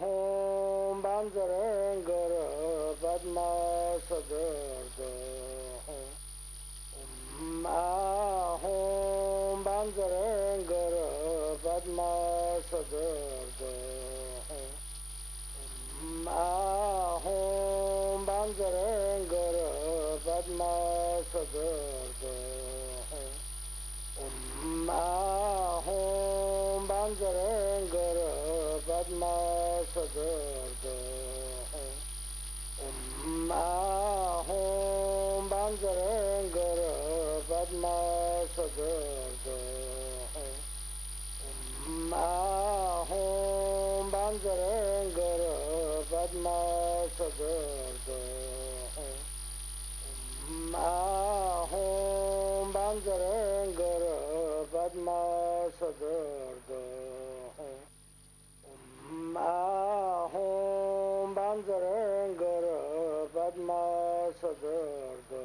Hum Banjarangara Padma Sadarda Ahum Banjarangara Padma Sadarda Ahum Banjarangara Padma Sadarda Ahum Banjarangara Padma Sadarda Ahum Banjarangara Padma Sadarda Ahum Banjarangara Padma Sadarda Ahum Banjarangara Padma Sadarda Ahum Banjarangara Padma Sadarda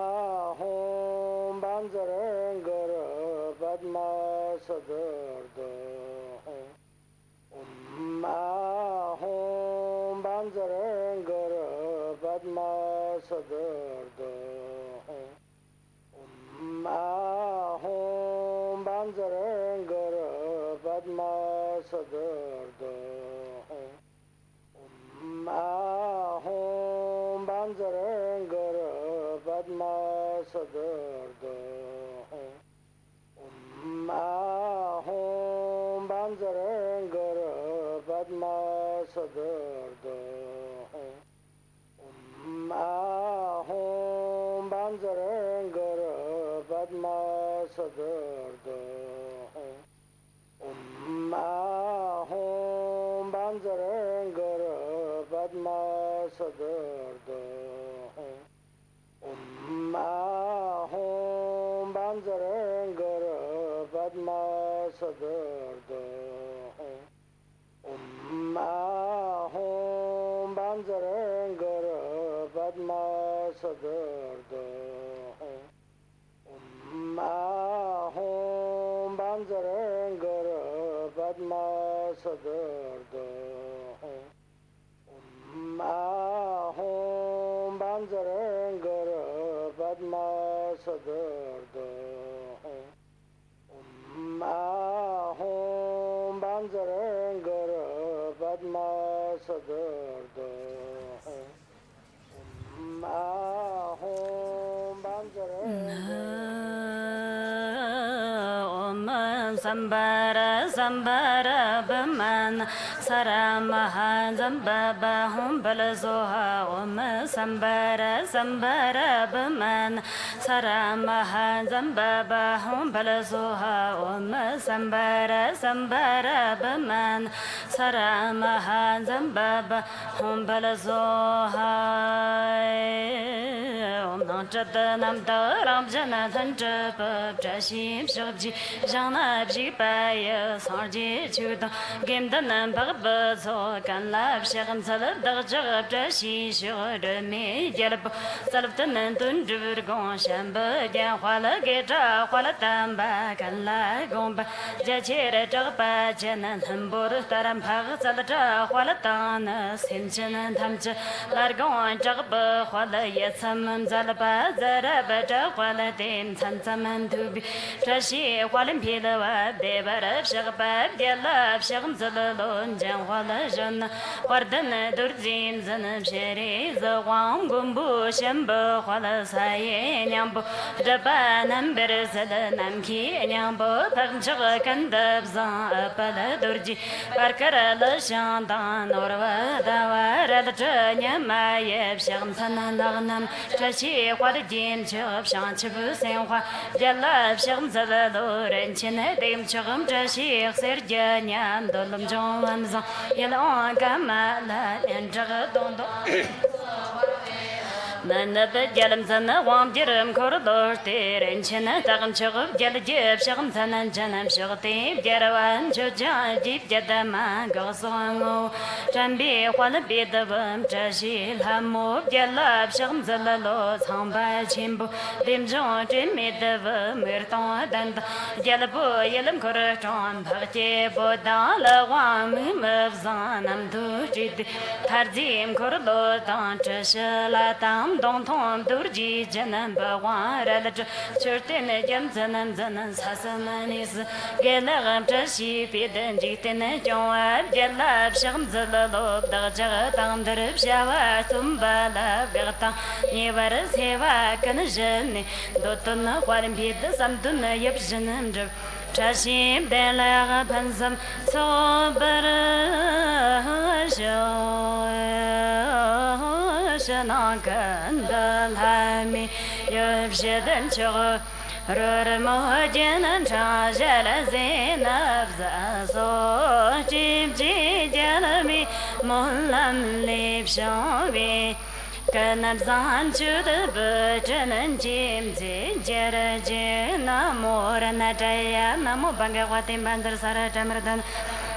Banzaranger Padma Sadardo Mahom Banzaranger Padma Sadardo Mahom Banzaranger Padma Sadardo Mahom Banzaranger Padma Sadardo Mahom Banzaranger Padma Sadardo Mahom Banzaranger Padma Sadardo Mahom Banzaranger Padma Sadardo Mahom Banzaranger Padma Sadardo Mahom Banzaranger Padma Sadardo Mahom Banzaranger Padma Sadardo Mahom Banzaranger Padma Sadardo Mahom Banzaranger Padma Sadardo Mahom Banzaranger Sambara Sambara Baman Saramaha Zambaba Humbalazoha Om Sambara Sambara Baman Saramaha Zambaba Humbalazoha Om Sambara Sambara Baman Saramaha Zambaba Humbalazoha Om Jadanam Daram Janathan Jabab Jashim Shabji Jana Jibaya Sarji Chuda Game the number Bazo Can Lab Shagam Salab Darjab Jashi Shura Me Jelab Salaftan and Dundurgon Shamba Yahwala Geta Hualatamba Can La Gomba Jachira Jaba Janan Hambur Taram Pagazalata Hualatana Sinjan and Hamja Largon Jabba Huala Yesam Zalaba Zarabata Hualatin Sansaman to be Trashi Hualimpila Debara Shagabab Yelab Shagam Zalalon Janwala Jana Wardana Durzim Zanab Sheri Zawang Gumbu Shamba Huala Saye Nyambo Japan Berzada Namki Nyambo Pamchaga Kandab Zan Apala Durji Parkara La Shantan Orva Dawara Nyamayev Shagam Sanan Lagnam Trashi Huadin Chub Shanchibu Senwa Jalab Shagam Zalalor and Chinedim Chagam Trashi Serjanian Dolam John Yelon Kamala and Jagadondo Manaba Jalam Sana Wam Jiram Corridor Ter and China Tagam Chagab Jalajib Shagam Sanan Janam Shagati Jarawan Joja Jeep Jadama Gosongo Jambi Walabi the Bum Jashil Hamo Jalab Shagam Zalalo Samba Chimbo Dim John Jimmy the Mirton Dand Jalabu Yelam Corridon Parche Bodala Wam Mavzanam Dujid Tarzim Corridor Tanchashala Tam Don't Durji Janamba Warala Certain Jamzanan Zanan Sasamanis Gelagam Tashi Pidan Jitin Joab Gelab Shamzalalo Daja Tandarab Shava Sumbala Berta Nevaras Heva Kanajani Dotana Warimpid Samtuna Yapjanam Trashim Dela Pansam Shanakandalami Yabshadan Chog Rurmojan and Trajala Zenabzazo Jim Janami Mulam Lip Shavi Kanabzan to the Burjan and Jim Jarajana Mora Nataya Namo Bangawatim Bandar Sarajamradan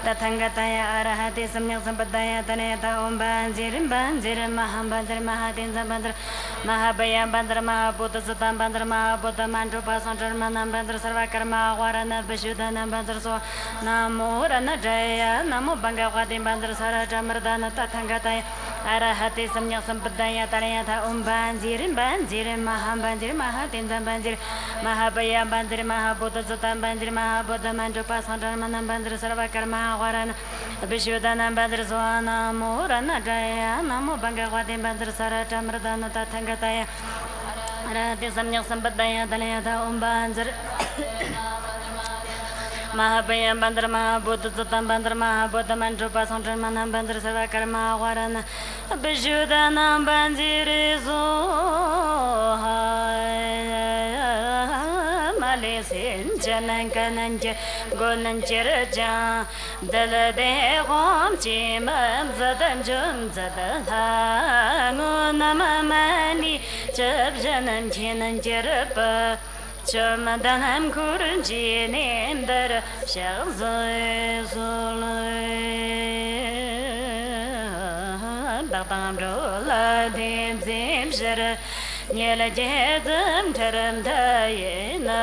Tangataya Arahati Samyak Sampataya Taneta Umban Zirim Mahambandar Mahatin Zabandra Mahabaya Bandra Mahabuddha Satan Bandra Mahabuddha Manjupa Sanjarmana Bandra Sarvakarma Warana Bishudana Bandra So Namo Rana Jaya Namo Bangawati Bandra Saraja Mardana Tatangataya Arahati Samyak Sampadaya Tarayata Banjirin Banjirin Mahambanjir Mahatinzan Banjir Mahabaya Bandri Mahabuddha Satan Bandri Mahabuddha Manjupa Sanjarmana Bandra Sarvakarma Warana Bishudana Bandra So Namo Rana Jaya Namo Bangawati Bandra Saraja Mardana Tatangataya Arahati Samyak Sampadaya Tarayata Banjir Mahabaya Bandra Mahabuddha Satan Bandra Mahabuddha Manjupa Sanjarmana Bandra Sarvakarma Warana Bishudana Banjiri Malisin Janankananja Gonanchiraja Dalade Hom Chimam Zadanjum Zadanamamani Chabjanan Chinanchirapa Chamadanam Kurunji Nindar Shazoi Zoloi Babam Rola Dim Zim Shara Nyela Jedam Taram Dayena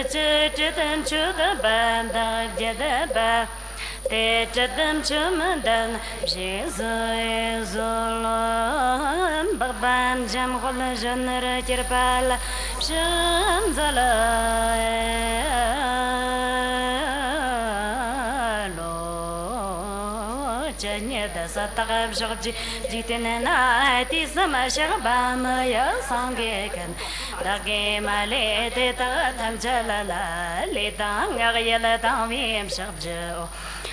Chichitam Chudabam Jedaba Te Chadam Chumadan Shizoi Zolom Babam Jam Hola Janara Kirpala Shamzala Chanyada Satakab Shokji Jitinana Tisama Shabamaya Sangekan Dagi Male Teta Tamjalala Litang Ariela Tamim Shabjo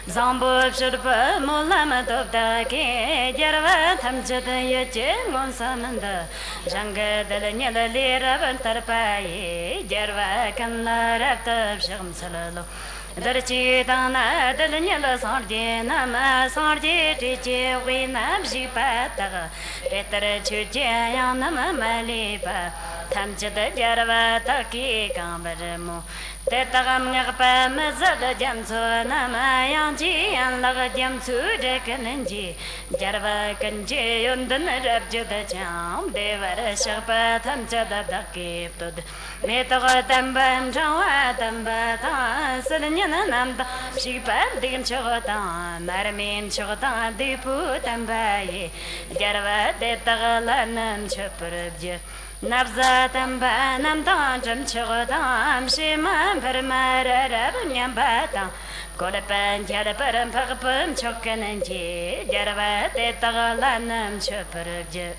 Zambu Shurpa Mulamat of Daki Jarva Tamjata Yache Monsamanda Janga Delanyala Lira Tarpai Jarva Kanla Raptab Shamsalalo Darchitana Delanyala Sardina Ma Sardi Tichi Winab Jipata Petra Chujayana Malipa Tamjata Jarva Taki Kambaramo Tetagam Yarpa Mazada Jamso Namayanji and Laga Jamsu Dekananji Jarva Kanji Undan Rabjada Jam Devara Sharpa Tamjada Dakiptud Metagotambam Jawatambat Selanyana Namda Shipa Dim Chogota Maramin Chogota Dipu Tambaye Jarva Detagalanam Chapurja Nabza tamba nam tanjam chogodam shimam permara rabnyam bata Kodapan jadaparam pagapam chokananji Jarvate tagalanam chopurja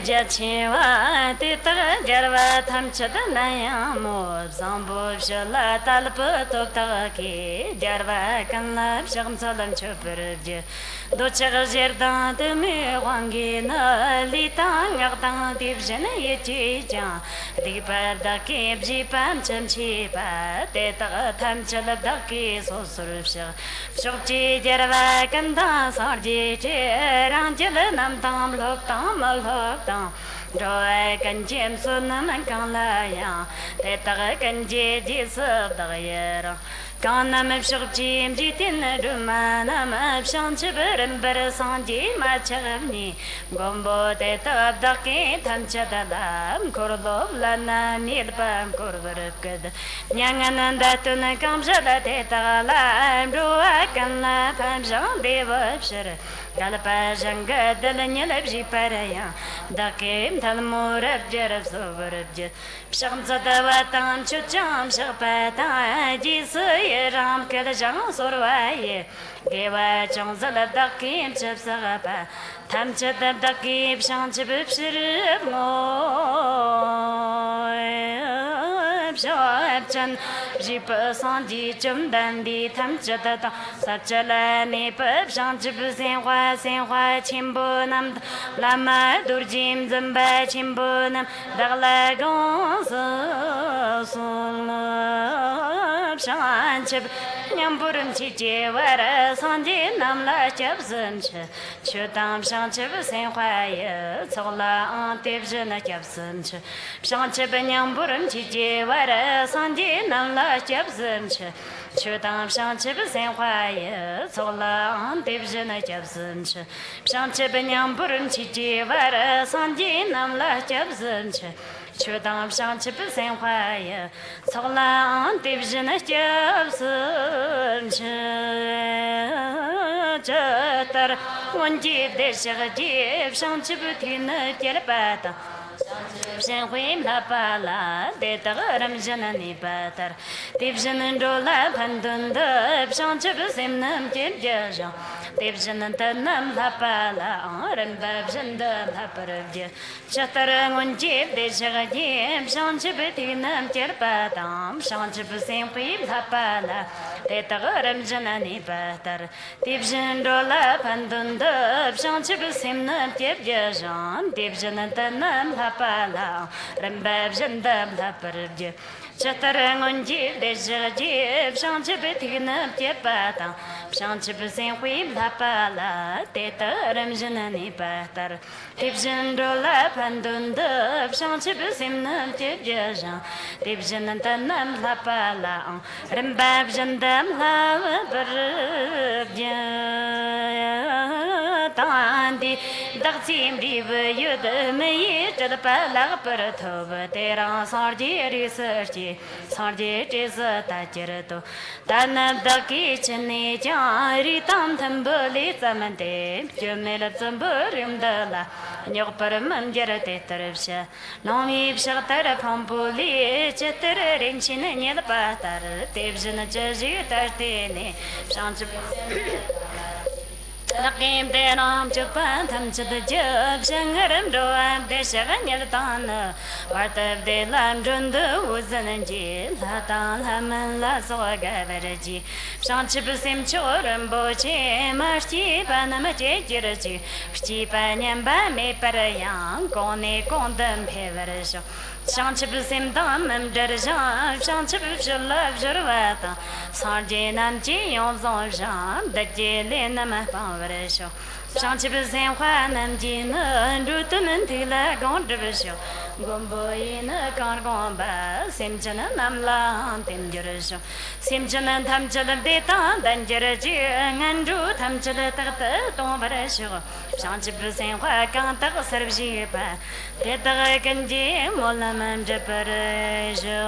Jachiva tita jarva tamchadanayamo Zambu shala talpa toktaki Jarva kanlab shamsalam chopurja Dochaga Jerdan de Mirangina, Litang Ardan Divjana Yetija, Dipar Daki, Jipam Chamchipa, Teta Tamchala Daki, Sosurusha, Shokchi Jerva Kanda, Sarji, Angela Namtam, Loktam, Maloktam. Joy can James Sunam and Kanlaya, Teta can Jis of the year. Kanam Shokjim Jitin Rumana Mapshan Chiber and Berasanji Machavni, Gombo Teta Daki, Tanchadam, Korlov, Lana, Nilbam, Korvarukad, Yangan Datuna Kamjada Teta Lam, Ruakan La Pamjan Devapshire. Kalapajanga Delanyelabji Paraya, Dakim Talmurab Jerab Sovarabja, Shamsadavatan Chucham Shapata, Jisu Ram Kalajan Sorwaye, Geva Chansala Dakim Chapsarapa, Tamchadab Dakim Shanchibib Shirib Chan Jipa Sanji Chum Dandi Tamchata Sachala Nepab Shanchib Senhua Chimbonam Lama Durjim Zamba Chimbonam Darlagon Shanchib Nyamburum Chichewara Sanji Namla Chabsanch Chutam Shanchib Senhua Sola Antevjana Chabsanch Shanchib Nyamburum Chichewara Sanji Namla Chabsanch 去当上去不三花也，走了对不是那就是吃，上去不娘不人去接完了，上街那么了就是吃。去当上去不三花也，走了对不是那就是吃。这得我记得是个街，上去不听那街了巴达。Sen huim la pala, de tagaram jana ni patar. Tip janan rola pandun da, pshan chib sim nam kip jajan. Tip janan tanam la pala, ran bab janda la parabja. Chatarang un jib de jagadim, pshan chib tinam kir patam, pshan chib sim huim la pala. De tagaram jana ni patar. Tip janan rola pandun da, pshan chib sim nam kip jajan. Tip janan tanam la pala. Rambab jandam la parje chatarang onji de jajib shanchi betina tepata shanchi besen huim la pala tetaram janani patar tibjando la pandunda shanchi besen nam tepjajan tibjanan tanam la pala rambab jandam la parje tandi dagzim riv yud me jad pala par thob tera sarji research sarji tes ta chirto tanam daki chne jari tam tham boli samante jmel zamburim dala nyog par man jarate tarabsha nomi bshag tar pamboli chetar renchin nyel patar tebjna jaji tartene shanch Lakim denam chupan tham chid jab shangaram doam de shaganyal tan Vartav de lam jundu uzanji latan haman la soga verji Shanchib sim choram boche marchi panam chejirji Shchi panyam ba me parayam kone kondam pevarsho Shanchib sim damam darjan Shanchib shalav jarvata Sarje nam chi yon zon jam Daje le namah pavarasho Shanchib sim hua nam ji na Rutuman tila gondrivasho Gomboy na kar gomba Simchana nam la timjurasho Simchana tham chala deta danjaraji Nganru tham chala tagta tombarasho Shanchib sim hua kang tag sarvji pa Teta kanji mola man japarasho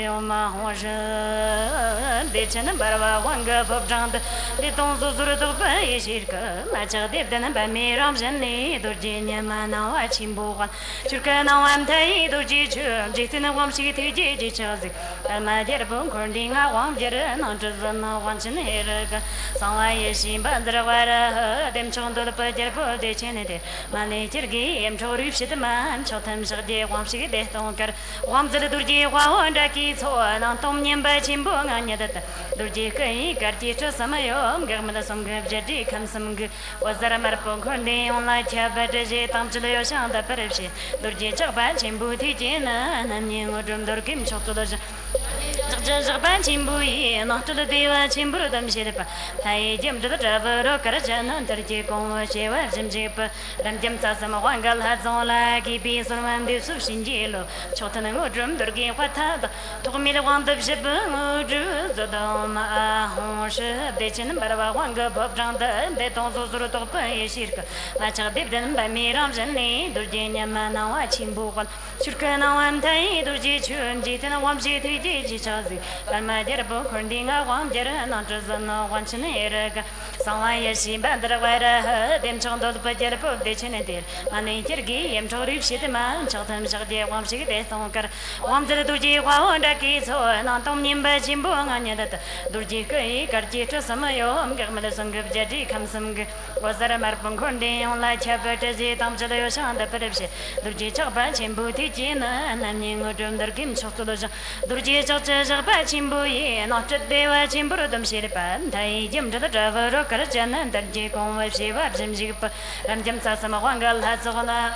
Yoma hosha Dechana barwa wanga popjand Deton zuzuru tukpa yeshirka Machag debdana ba miram jani Durjinya mana wa chimbuwa Churka na wam tai durji chum Jitina wam shiti jiji chazi Alma jerbun kundinga wam jera Nanchazana wanchin heraka Sangwa yeshim bandra wara Dem chondol pa jerbo de chenede Mani jirgi em chorib shidman Chotam shagde wam shigde tonkar Wam zil durji wa ki so Nang tom nyemba chimbu nganyadata Durji kai karti cho samayom Gagmada somgab jadi kam samg Wazara marpo kundi online chabaji tamchilo shanda parabshi Durji chakba chimbu ti jina Namni ngudrum durkim choktuloja Jagban chimbu yi Nachtula dewa chimbu dam shiripa Thai jim jada javaro karajan Durji kongwa shewa jimjipa Ram jim sasama wangal hadzola Kibi surman di su shinjilo Chotana ngudrum durgi watada Tukmila wandab shibu ngudru Zodoma ahonsh Dechin barwa wanga bob janda Deton zuzuru tokpa yeshirka Machag dibdan ba miram jani Durji nyamana wa chimbu wal Shurka na wam tai durji chum Jitana wam shiti jiji chazi Kalma jerbo kundinga wam jera Nanchazana wanchin eraga Sangwa yeshi bandra wara Dem chondol pa jerbo dechin dir Mani jirgi yem chorib shidman Choktam shagde wam shigde tonkar Wam zil durji wa onda ki so Nantom nimba chimbu nganyadata Durji kai karchi cho samayom Gagmada sangab jadi kam samg Wazara marpun kundi Onla chabata zi tamchala yo shanda parabshi Durji chakba chimbu ti jina Namni ngudrum darkim choktuloja Durji chakcha chakba chimbu yi Nachtad dewa chimbu rudam shiripa Thai jim jada javaro karajana Darji kongwa shiva jim jigpa Ram jim sasama wangal hatsukala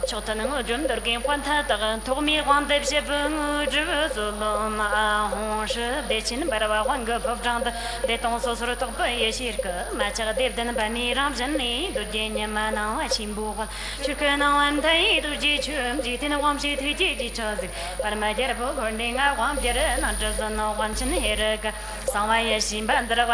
Chotanang Jum Durgin Quanta, Tomi one de Shepung, Jerusalem, Honsh, Dechin Barava, one group of Janda, Deton Sosro Yeshirka, Macha Devdan Bani Ramjani, Dujania Mana, Chimbu, Chukana and Tai, Dujichum, Jitin Wamshi, Tiji Chazi, Paramajerbo, Gording, I want Jera, not just on no one chin here, Samaya Shimbandra,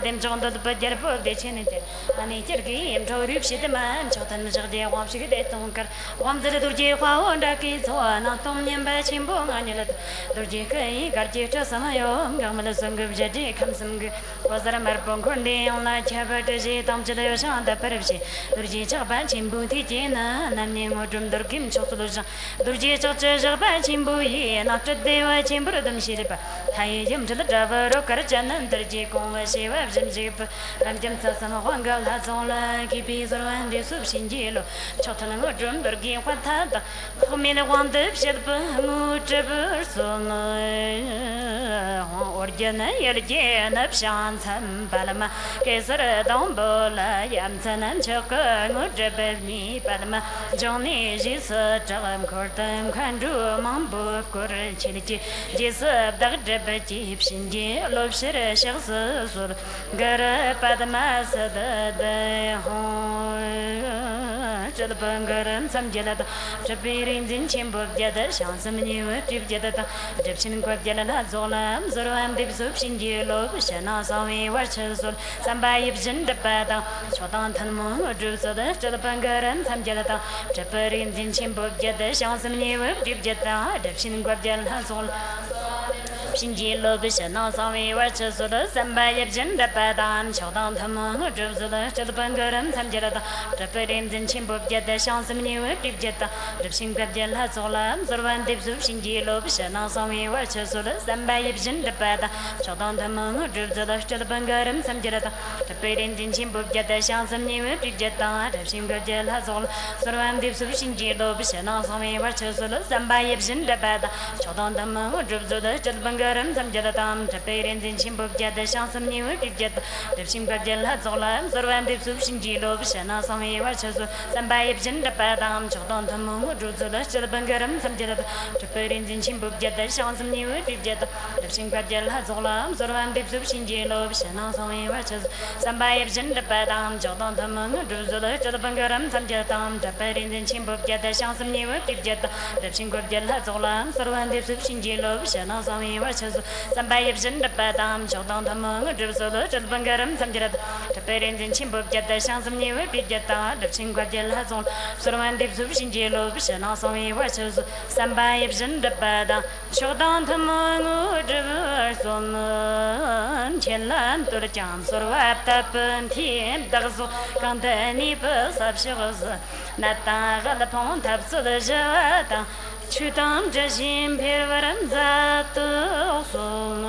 them John the Bajerbo, the Chinite, and Itirki, and Torip Shitaman, Chotan Jardia Wamshi, Detonker. One the Durji Wanda Kids, one Antomian Bachimbo, Anulet, Durji, Garjita Samayo, Gamalasung of Jadi, Kamsung, was there a Marpon Kundi, on like Chabataji, Tom Jeloshan, the Peripsi, Durji Chabachimbu, Tina, Naming or Drum Durkim Chotulusha, Durji Chabachimbu, and after they were Chimburdum Shiripa, Hayim to the driver, Karajan, and Durji Konga, Webs and Jip, and Jim Sassan, one girl has all like Kipis and the Subshinjilo, Chotan. Durgi Quatada, who made a one dip ship, Mujaburson, or Jena, Yerjan, Upshans, and Palama, Kesar, Dombola, Yamson, and Choker, Mujabni, Palama, Johnny, Jesus, Jalam Cortam, Kandu, Mambo, Corachility, Jesus, Dagdabati, Shinji, Lobshire, Shells, Gara, Padmas, the Bangaran, some Jelata, Japirin in Chimbo, Jada, Shansam New, Trip Jetta, Egyptian Quadjala, Zola, Zoram, Dipsupshin, Jelo, Shana, Sami, Watches, some by Ibsen, the Pata, Chotan Tanmo, Drusa, the Bangaran, some Jelata, Japirin in Chimbo, Jetta, Shansam New, Trip Jetta, Egyptian Quadjala, Zol. Shinji Lobishana, Sami, Watches, some by Ibsen, the Patan, Chotan Tamo, Drusa, the Bangaran, some Jelata, Japirin in Chimbo, Jetta, Shansam New, Trip Jetta, Ripsing Quadjala, Zola, Zorvan Dipsupshin, Lobishana, Sami, Watches, some by Ibsen, the Pata, Chotan Tamo, Drusa, the Bangaran, some Jelata, Japirin in Chimbo, Jetta, Shansam New, Trip Jetta, Ripsing Quadjala, Zola, Zorvan Dipsupshin, Lobishana, Sami, Watches, some by Ibsen, the Pata, Chotan Tamo, Drusa, the Bangaran, some Jelatam, Japirin in Chimbo, Jetta, Shansam New, Trip Jetta, Ripsing Quadjala, Zola, Zorvan Dipsupshin, Lobishana, Sami, Watches, some by Ibsen, the Padam, Chotan Tamo, Drusa, the Bangaram, some Jelata, Japirin in Chimbo, Jetta, Shansam New, Trip Jetta, Ripsing Quadjala, Zola, Zorvan Dipsupshin, Lobishana, Sami, Watches, some by Ibsen, the Padam, Chotan Tamo, Drusa, the Bangaram, some Jelatam, Japirin in Chimbo, Jetta, Shansam New, Trip Jetta, Ripsing Quadjala, Zola, Zorvan Dipsupshin, Lobishana, Sami, Watches, some by Ibsen, the Padam, Chotan Tamo, Drusa, the Bangaram, some Jelata, Japirin in Chimbo, Jetta, Shansam New, Trip Jetta, Ripsing Quadjala, Zola, Zorvan Dipsupshin, Lobishana, Sami, Watches, some by Ibsen, the Padam, Chotan Tamo, Drusa, Chelan, to the chance, or what happened here, Dazo, Cantani, Persapshos, Nata, the Pont, Tapso, the Jata. Chutam Jashim Pirvaranzato Solo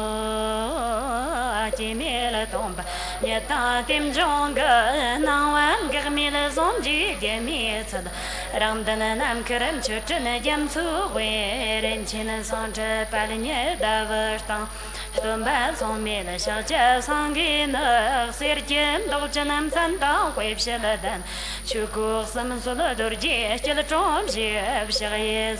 Timila Tomba Yata Tim Jonga Nawan Germila Zonji Gemitsad Ramdanam Kerem Churchana Jamsu Where in China Santa Palinia Daverstan Tumba Somila Shalcha Sangina Sirjim Dolchanam Santa Wave Sheladan Chukur Samsula Durji Shelatrom Shib Shari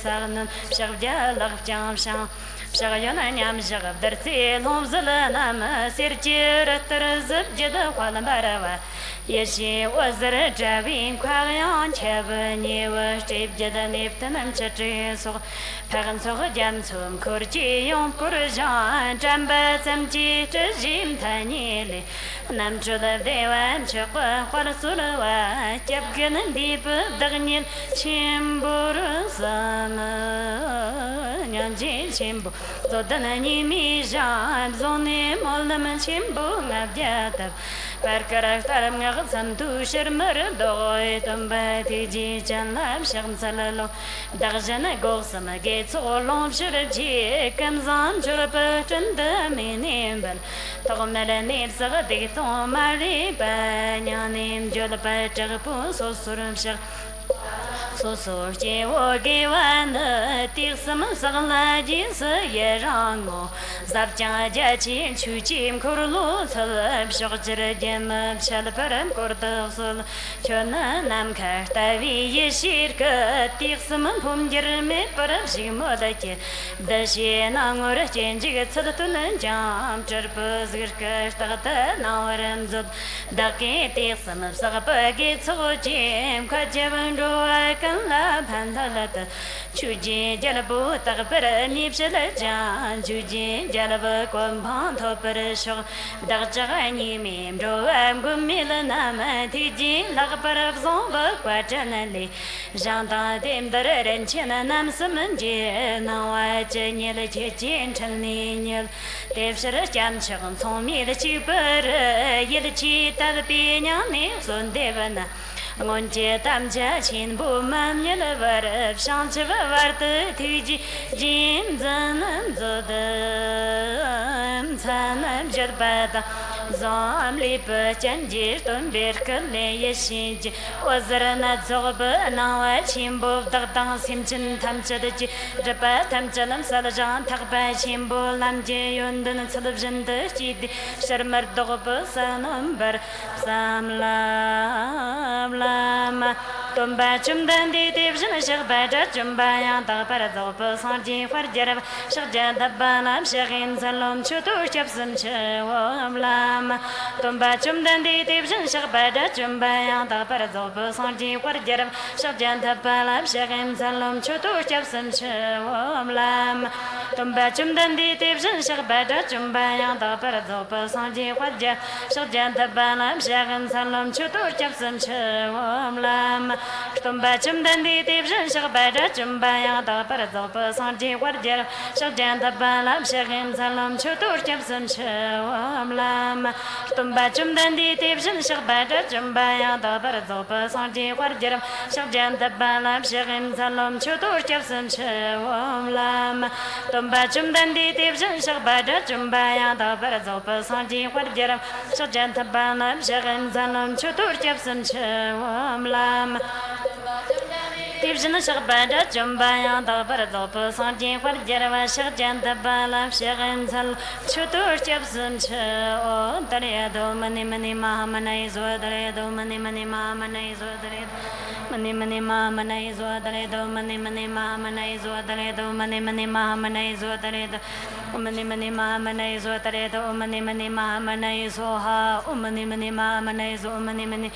Pshagja Lakjam Sham Pshagana Yam Shagab Dartil Homzalanam Sirchir Tarazab Jeda Walambarava Yeshi was the Javin Quarian Chavani was Jib Jeda Niptanam Chatri so Parents of Jamsum Kurji Yon Purajan Jamba Samji Jim Tanili Namchula Devan Chapa Parasulawa Japgan and Deep Daniel Chimburasana Yanji Chimbu Zodanani Mijan Zoni Molam Chimbu Nabjata Parkaraftaram Yagsam to Shermer Doi Tumbati Jichan Lab Sham Salalo Darjana Gosama Gates all long Shiraji comes on Churapert and the Minimbal Tomela Nib Sagadito Mari Banyanim Jolapatapus or Surum Shar so so je wo ge wan de ti sam sang la ji se ye rang mo zap jia jia qin chu jim ko lu ce shou zhe de me chal param ko de sol chen nam ka ta vi ye shir ke ti sam pom jir me param shi mo da je da she na ngor chen ji ge ce de nan jam zhe pe zir ke ta ta na ram zo da ke ti sam sa pa ge co jim ka je ban ro kan la pan da la de chu ji ja la bu ta per mi pse la jan chu ji ja la ba kon pan tho per sho da ja ni mi ro am gu mi la na ma ti ji la per zong ba kwa chen le jan da dem da ren chen nam sam ji na wa je ni le je jin chen ni ni de pse ra jan chang cong mi le chi per ye le chi ta bi nyang ni sun de ba na ngon che tam cha chin bu man ye le var shang che va var te ti ji jin zan zo de san jer ba da zam li pe chen ji ton ber ke le ye shin ji o zar na zo ba na wa chin bu da dang sim chin tam che de ji re ba tam che lam sa la jan thak ba chin bu lam je yon den chal jin de ji di shar mar do ba sa nam bar sam la ma tom ba chum dan di di jin shag ba da chum ba yang da pa zo pa san ji far jar shag ja da ba nam shagin zalom chu tu chap sam che wa la ma tom ba chum dan di di jin shag ba da chum ba yang da pa zo pa san ji far jar shag ja da ba nam shagin zalom chu tu chap sam che wa la ma tom ba chum dan di di jin shag ba da chum ba yang da pa zo pa san ji far jar shag ja da ba nam shagin zalom chu tu chap sam che wa la ma tom ba chum dan di di jin shag ba da chum ba yang da pa zo pa san ji far jar shag ja da ba nam shagin zalom chu tu chap sam che wa la ma tom ba chum dan di di jin shag ba da chum ba yang da pa zo pa san ji far jar shag ja da ba nam shagin zalom chu tu chap sam che wa la ma tom ba chum dan di di jin shag ba da chum ba yang da pa zo pa san ji far jar shag ja da ba nam shagin zalom chu tu chap sam che wa la ma Tiếp dân sắc ba đã chấm ba yang da ba da pa sang jin far jar wa shag jan da ba la shagan sal chu tu chap sun che o da le do mani mani ma manai zo da le do mani mani ma manai zo da le mani mani ma manai zo da le do mani mani ma manai zo da le do mani mani ma manai zo da le do mani mani ma manai zo da le do mani mani ma manai zo ha mani mani ma manai zo mani mani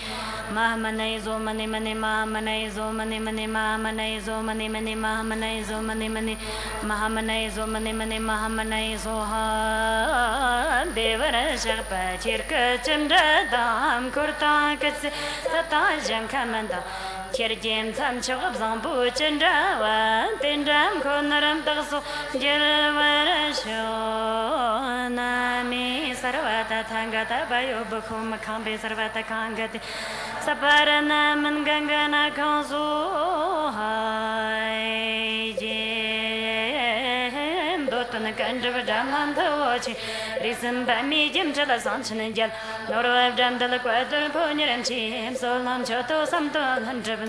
ma manai zo mani mani ma manai zo mani mani ma manai zo mani mani ma manai zo mani mani ma manai zo mani mani ma manai zo ha devara shapa chirka chandra dam kurta kase sata jankamanda Kirjim tam chogab zambu chandra wa tindram konaram tagso jirvara shonami sarvata thangata bayo bukhum khambe sarvata kangati saparana mangangana kansu hai jim dotana kanjava jamam thawachi risam bami jim chala sanchana jal norva jamdala kwadal ponyaram chim solam choto samto hanjab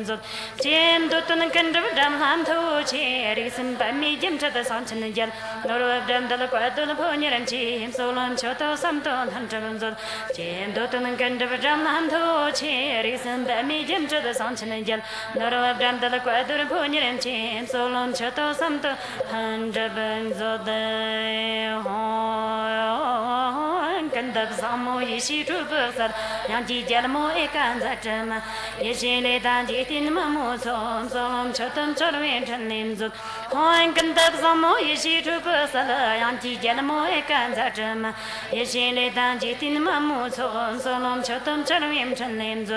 Jim Dutton can do Damham to Cherism by me, Jim to the Sanchin and Yell, nor of them the Quadul Pony and Jim, Solon Choto, Samton, Hunter, Jim Dutton can do Damham to Cherism by me, Jim to the Sanchin and Yell, nor of them the Quadul Pony and Jim, Solon Choto, Samton, Hunter of the Can the Samo Yishi Troopers, Yanti Jalmo Ekan, Yeshile Dan. In Mamosom, Solom Chotum Chorwin Limbs, Hoin Kandab Samo, Yeshi to Persala, Yanti Jalamo Ekanzajam, Yeshile Danjit in Mamosom, Solom Chotum Chorwin Limbs,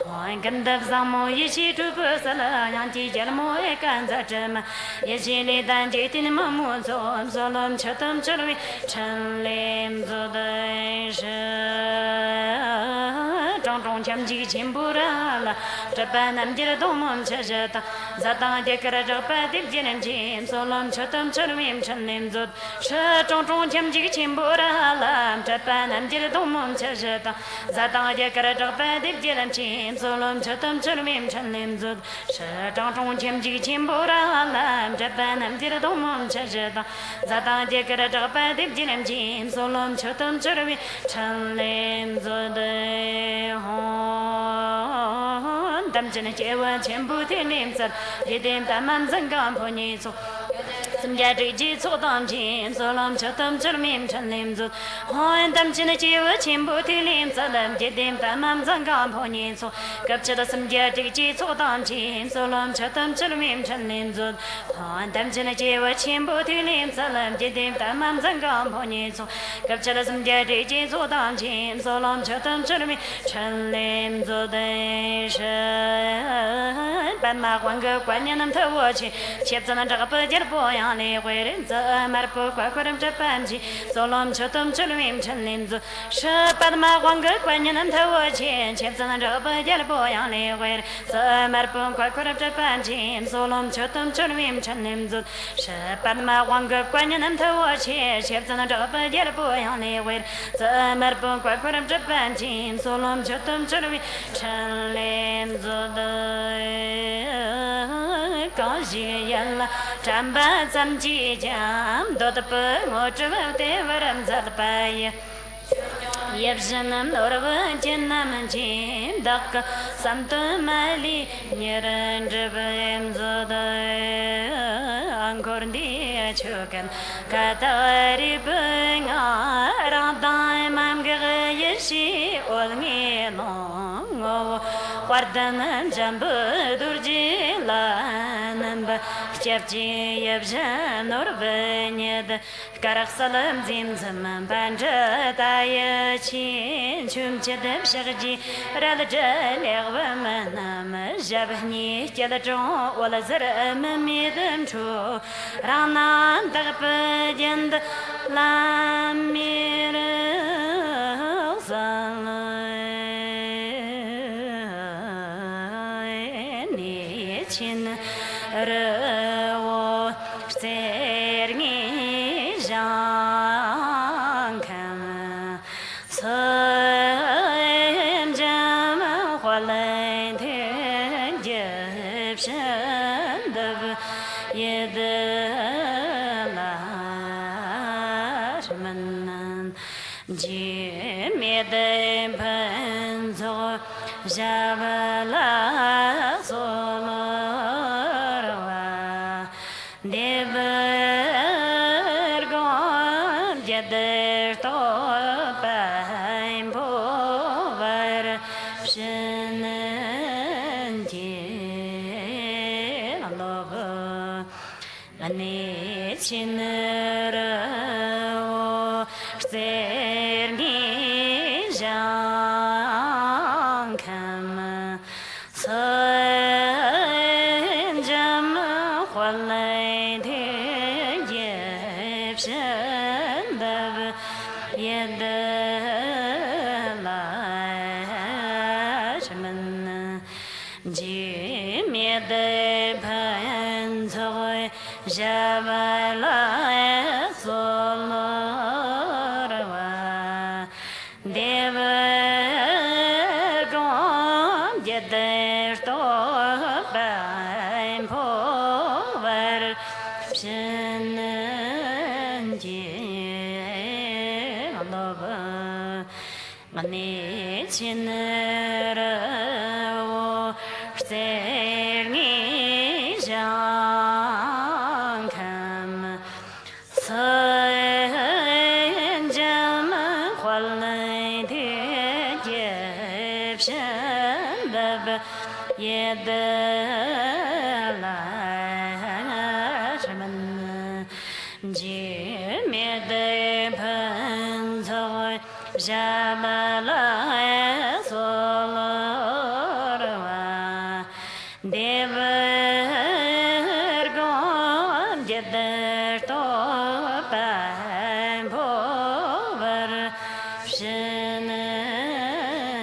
Hoin Kandab Samo, Yeshi to Persala, Yanti Jalamo Ekanzajam, Yeshile Danjit in Mamosom, Solom Chotum Chorwin Limbs, 中中前几前不啦啦，这般南极的东门车车的，在当地个这般的纪念前，所啷车灯车里面陈林子，车中中前几前不啦啦，这般南极的东门车车的，在当地个这般的纪念前，所啷车灯车里面陈林子，车中中前几前不啦啦，这般南极的东门车车的，在当地个这般的纪念前，所啷车灯车里面陈林子的红，咱们今天接吻全部听林子，一定咱们真干破你做。咱家这几错当前，所啷车灯车里面陈林子，欢咱们今天接吻全部听林子，咱一定咱们真干破你做。搁知道咱家这几错当前，所啷车灯车里面陈林子，欢咱们今天接吻全部听林子，咱一定咱们真干破你做。搁知道咱家这几错当前，所啷车灯车里面陈林子的神，斑马换个观念能透我去，切子能这个不接的波样。你会人走，买的不快快的这半期，走了车灯车里面陈林子，十八的马黄个观念能透我钱，钱子能这不接的波样你会人走，买的不快快的这半期，走了车灯车里面陈林子，十八的马黄个观念能透我钱，钱子能这不接的波样你会人走，买的不快快的这半期，走了车灯车里面陈林子的高兴眼了，站吧。咱几家都得不，我只问对我人咋的办呀？也不是那么多的问题，那么近，大个三顿买里，你人这边做的，安可人的去看，看到的本啊，让大妈个也是我的弄我，花的能真不多几了，能不？جبجي يبجى نور بنيد كرخ سلام زين زمان بانجا تايا چين چوم چدم شغجي رال جالغ ومنام جبهني جلجون ولا زر مميدم چو رانا دغب جند لامير زالني چين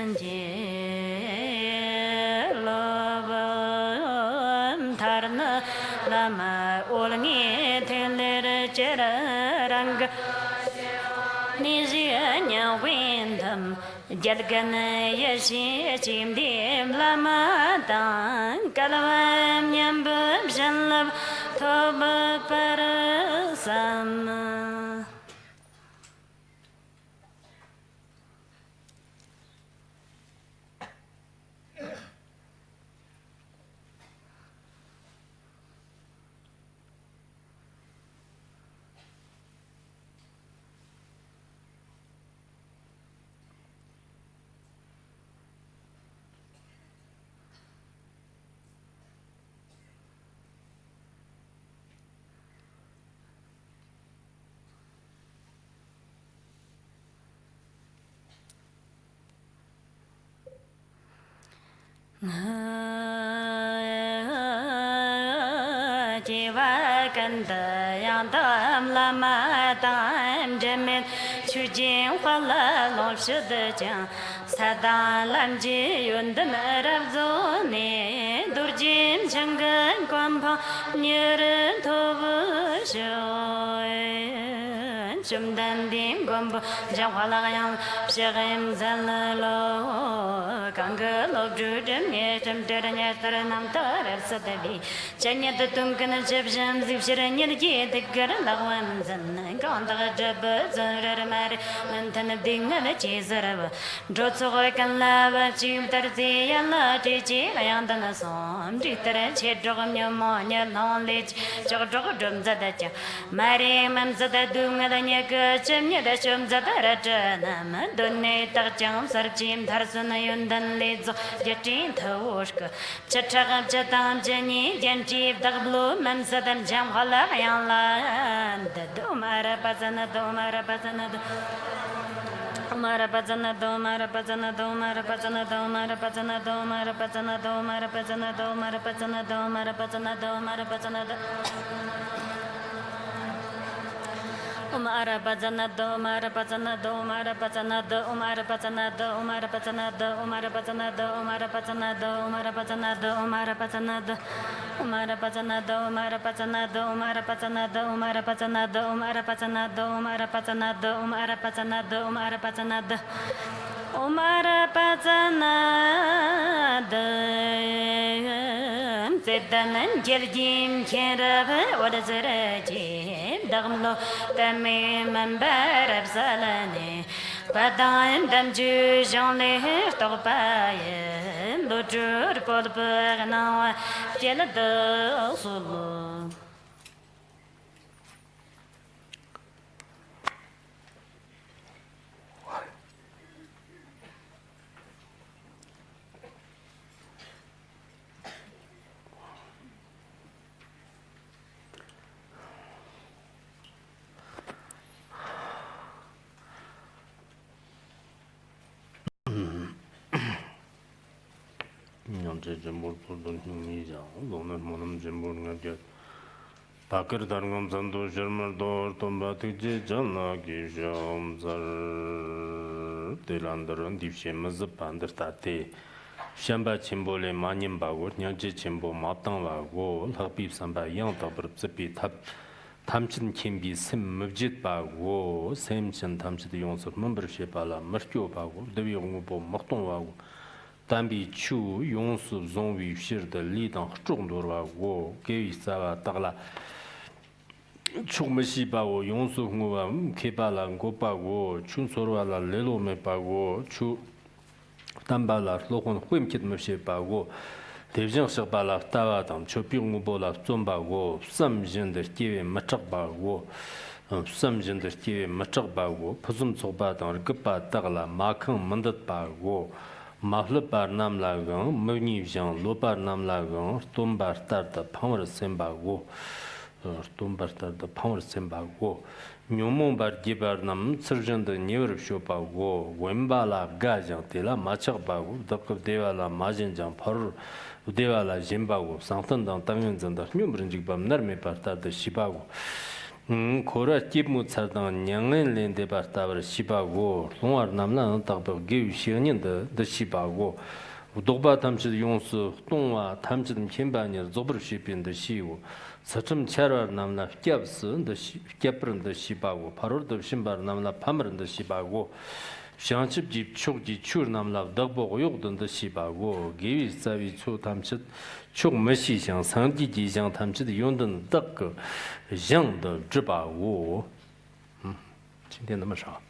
Shenanjay tarna lama olngi teler cherang Nizia windam jalgan yashi chimdim lama dan kalawam nyambab janlab toba parasam Jiva kanda yang tam lama tam jamin chujin wala long shud jang sada lam ji yun de rab zo ne durjin changan kwam pa nyur to bu shoy chum dan dim gom jang wala yang psegem zal lo kang lo ju dem ye tem de ne tar nam tar sadabi chanya de tum kan jab jam zib shiran ye de de gar la wan zan kan da jab zar mar man tan ding na chi zar dro so kan la ba chim tar ti ya la ti chi la yang da na som ti tar che dro nyam mo nya non le cho dro dum za da cha mare man za da dung da nya ka chim nya da chum za da ra cha na ma don ne tar cham sar chim thar sun yun dan le zo je tin thosh ka cha cha ga cha tam je ni jen chi da blu man za dan jam hala yang la da do mara pa zana do mara pa zana do Mara pazana do mara pazana do mara pazana do mara pazana do mara pazana do mara pazana do mara pazana do mara pazana do mara pazana do Umara pazana do mara pazana do mara pazana do umara pazana do umara pazana do umara pazana do umara pazana do umara pazana do umara pazana do umara pazana do umara pazana do umara pazana do umara pazana do umara pazana do umara pazana do umara pazana do umara pazana do umara pazana do Sedanan geldim kerab wada zerajim dagmlo tami mambarab salane Padam dam ju jan le torpaye lojur pod perna fiel de solo 제 전부 보던 힘이자 너는 뭐는 전부는 게 밖으로 다른 감산도 젊을도 돈바트지 전나기 점살 대란들은 딥시면서 반드스타테 샴바 침볼에 마님바고 냥지 침보 마땅하고 합입 삼바 양답습비 탑 탐친 kim비 심므짓 바고 샘친 탐치도 용서 문버시 발라 머교 바고 더비 공부 먹동 바고 담비 추 용수 종위 시르的力当中多吧我给啥吧得了出没西吧我용수 공부가 개발한 거 바고 춘소로라 레로메 바고 추 담발라 로콘 회임킷 머시 바고 대정식 발라 따와담 초병무보라 좀 바고 삼진들 기회 맞적 바고 삼진들 기회 맞적 바고 부숨 소바당 급바 따라 마큰 만듯 바고 마흘바 남라강 머니장 로바 남라강 톰바르타다 파워르 셈바고 톰바르타다 파워르 셈바고 뇽몽바 기바남 서전의 니어르 쇼바고 웬발라 가장 데라 마착바고 덕급 데발라 마진장 파르 데발라 짐바고 상탄당 당연전다 뇽브른직 밤나르메 파르타다 시바고 코라 집무 차당 냥은 렌데 바타버 시바고 송알 남나는 딱도 게우시언인데 더 시바고 우도바 탐치드 용수 동와 탐치드 핀바니 조브르시빈의 시우 서점 차라 남나 캡스의 캡브른의 시바고 바로도 신발 남나 파머른의 시바고 샹칩집 촉지 추르 남나 덕보고 욕던의 시바고 게위 사위 초 탐치드 촉 머시상 상디지상 탐치드 용던 덕그 장의 지바고 今天那么少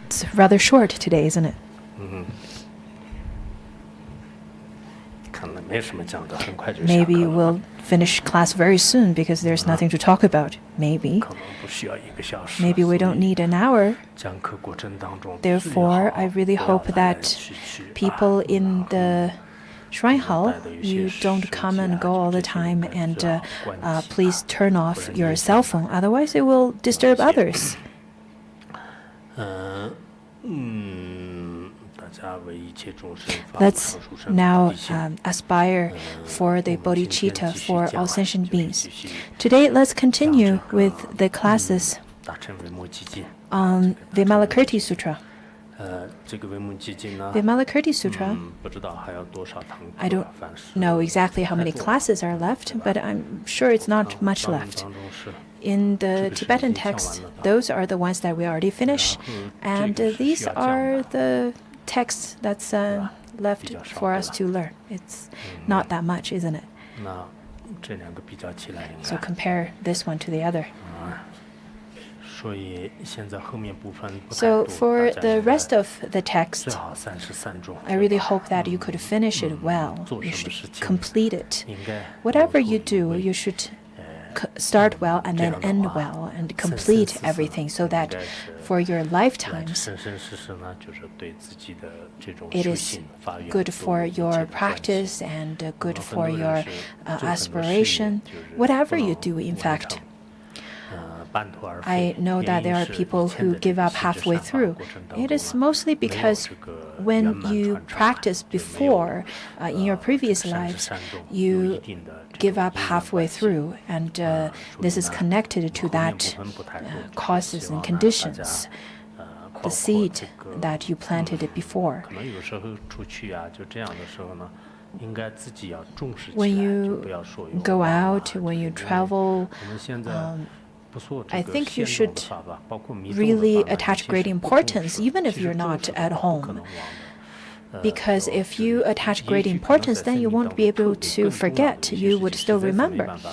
It's rather short today, isn't it? 看来没什么讲的，很快就下课 Maybe 了 we'll finish class very soon because there's nothing to talk about. Maybe. 可能不需要1个小时 Maybe we don't need an hour. 讲课过程当中 Therefore, I really hope that people in the shrine hall, you don't come and go all the time, and please turn off your cell phone. Otherwise, it will disturb others. 大家为一切众生发 Let's 出殊胜 now 地心 aspire for the bodhicitta for all sentient beings. Today, let's continue with the classes 大乘维摩诘经 on Vimalakirti Sutra. 这个维摩诘经呢 Vimalakirti Sutra, 不知道还要多少堂 I 课 don't 反是 know exactly how many classes are left, but I'm sure it's not much 当 left. 中是 In the Tibetan text, those are the ones that we already finished, and these are the texts that's left for us to learn. It's not that much, isn't it? 那这两个比较起来应 So 该 compare this one to the other. 所以现在后面部分不太 So 多 for 大家 the 应该 rest of the text, 最好33种 I really hope that you could finish it well. You should complete it. 应该 Whatever you do, you should start well and then end well and complete everything so that for your lifetimes 生生世世呢就是对自己的这种 it 修 is 行发愿 good 都 for 有一切 your 的关系 practice and good 很 for 多人 your 是做很多事业 aspiration. 就是 Whatever 不 you 能 do, in 完 fact, 成半途而 I 废 know 原 that 因 there are 是 people 以前 who 的这 give 个 up 细致 halfway 善法 through. 过程当 It 中 is 呢 mostly 没有 because 这个圆 when 满 you 传承 practice 就没有 before in your previous 善始 lives, 善终有 you 一定的这 give 种 up 因缘 halfway 关系 through, and this is connected to 后面 that 部分不太多 causes 希 and 望呢大家 conditions, 包 the 括 seed 这个 that you planted it before. 可能有时候出去啊，就这样的时候呢，应该自己要重视起 When 来，就 you 不要说有 go 忘了 out, when 就 you 是因为 travel, 我们现在 不做这 I 个 think you 限动 should 的法吧，包括迷众的 really 法呢 attach 其实 great 不重 importance, 视 even if 其实 you're 重 not 视的 at 话不可 home. 能忘的。Because if you attach 也 great 许可能 importance, 在 then 生 you 命 won't 当 be 中 able 特别 to 更重要的 forget. 一些 You 事 would 情 still 实在是没 remember. 办法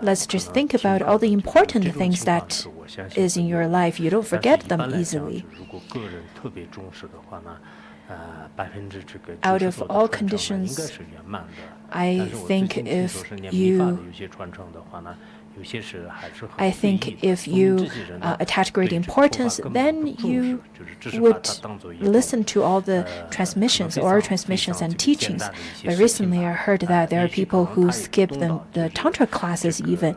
Let's 可 just 能 think 听 about 到 all the 这种 important 这种 things 情况 that 是我相信 is in 会 your 有 life. You don't 但是 forget 一 them 般来讲 easily. 就如果个人特别重视的话呢，这个 Out 90 of 多的 all 传承呢，应 conditions, 该是圆满的。 I 但是我最 think 近听 if 说是念密法的 you 有些传承的话呢，有些是还是很 I 随意 think 的 if 我们 you 这些人呢 attach 对 great 这个佛法 importance, 根本 then 不重 you 视，就是只是把 would 它当做一种 listen to all the 可能 transmissions, 非 oral 常 transmissions, 这 and 个简 teachings. 单的一些 But 事情 recently, 吧 I heard that there are 也许可 people 能 who 他也 skip 懂 the 到就 the 是 tantra classes 这个 even.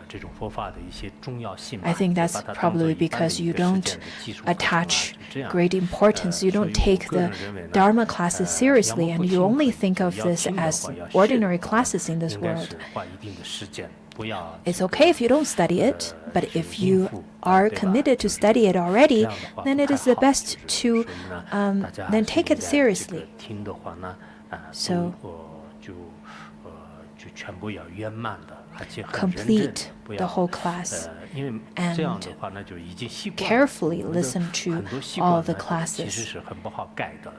这种佛法的一些重要性吧 I think 就 that's 把它当做 probably 一般的 because 一 you 个实 don't 践的基础课程啊 attach 就这样 great importance. You 所 don't 以我 take 个 the 人认为呢 Dharma classes seriously, 要 and 么不 you 听 only 课 think of 要 this 听的 as 话要学 ordinary 的话呢 classes in this 应该 world. 是花一定的时间，不要 It's 这个 okay if you don't study it, but if you are committed to study it already, then it is the best to 所以呢，大家 then 还是 take 应 it 该 seriously. 这个听的话呢，都 So 就全部要圆满的，而且很认真 complete 不 the 要 whole class. 因为这样的话呢，就已经习惯了 carefully 我们的 listen to 很多习 all 惯 the 呢 classes. 其实是很不好改的。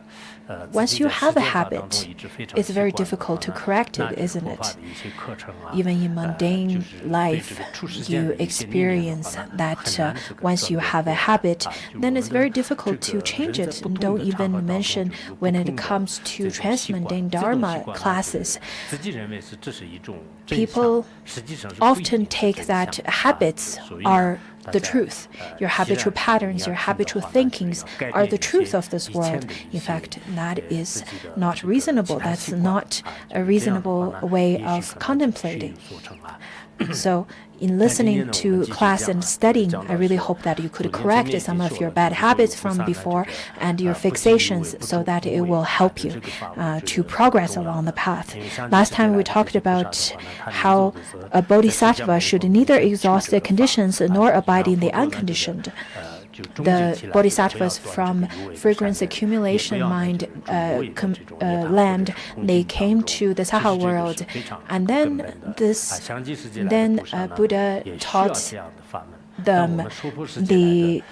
自 Once 己 you 在 have 实 a 践法当 habit, 中一直非常 it's 习 very 惯的 difficult 话 to 呢 correct 那 it, 这个 isn't 佛法 it? 的一些课程啊 Even in 就 mundane 是对 life, 这个处世间 you 的一些历练的 experience 话呢 that 很难这个 once you 转 have a 变 habit, 就 then 我 it's 们的 very difficult 这 to 个 change 人 it. 在不 And 同 don't 的场 even 合当中 mention 就有不 when 同 it 的 comes 这 to 种习惯 transmundane 这种习 Dharma 惯呢 classes. 自己认为是这是一种真 People 相实际上是不一定 often 是 take 真 that 相 habits 所以呢 are 大 the 家 truth. Your 既 habitual 然你 patterns, 要 your 听的 habitual 话呢，就 thinkings 要改 are 变 the 一些 truth of this 以前 world. 的一 In 些 fact, that 自 is 己的 not 这个 reasonable. 其他 That's 习惯 not 就 a 是这样的话 reasonable 呢 way 也许 of 可能就学 contemplating. 有所成啊。 So, in 那今天 listening 呢，我们 to 继续 class 讲 and 啊 studying, 讲 I 到 really 说 hope that you 首 could 先前 correct 面已 some 经 of 说 your 了 bad 就是说有 habits 菩 from 萨呢这 before 个 and your 不仅因为 fixations 不 so 重 that 不 it 为 will 还 help 对 you 这个法务 to 这个 progress 重要 along 的 the path. 因为像 Last 这些 time we 来这 talked 些菩萨 about 的话呢他 how 临终的时候 a 在释迦 bodhisattva 牟尼 should 佛 neither 面前 exhaust 去 the 这个法 conditions nor 然 abide in the 后呢这个 unconditioned. the bodhisattvas from fragrance accumulation mind land, they came to the Saha world, and then Buddha taught them the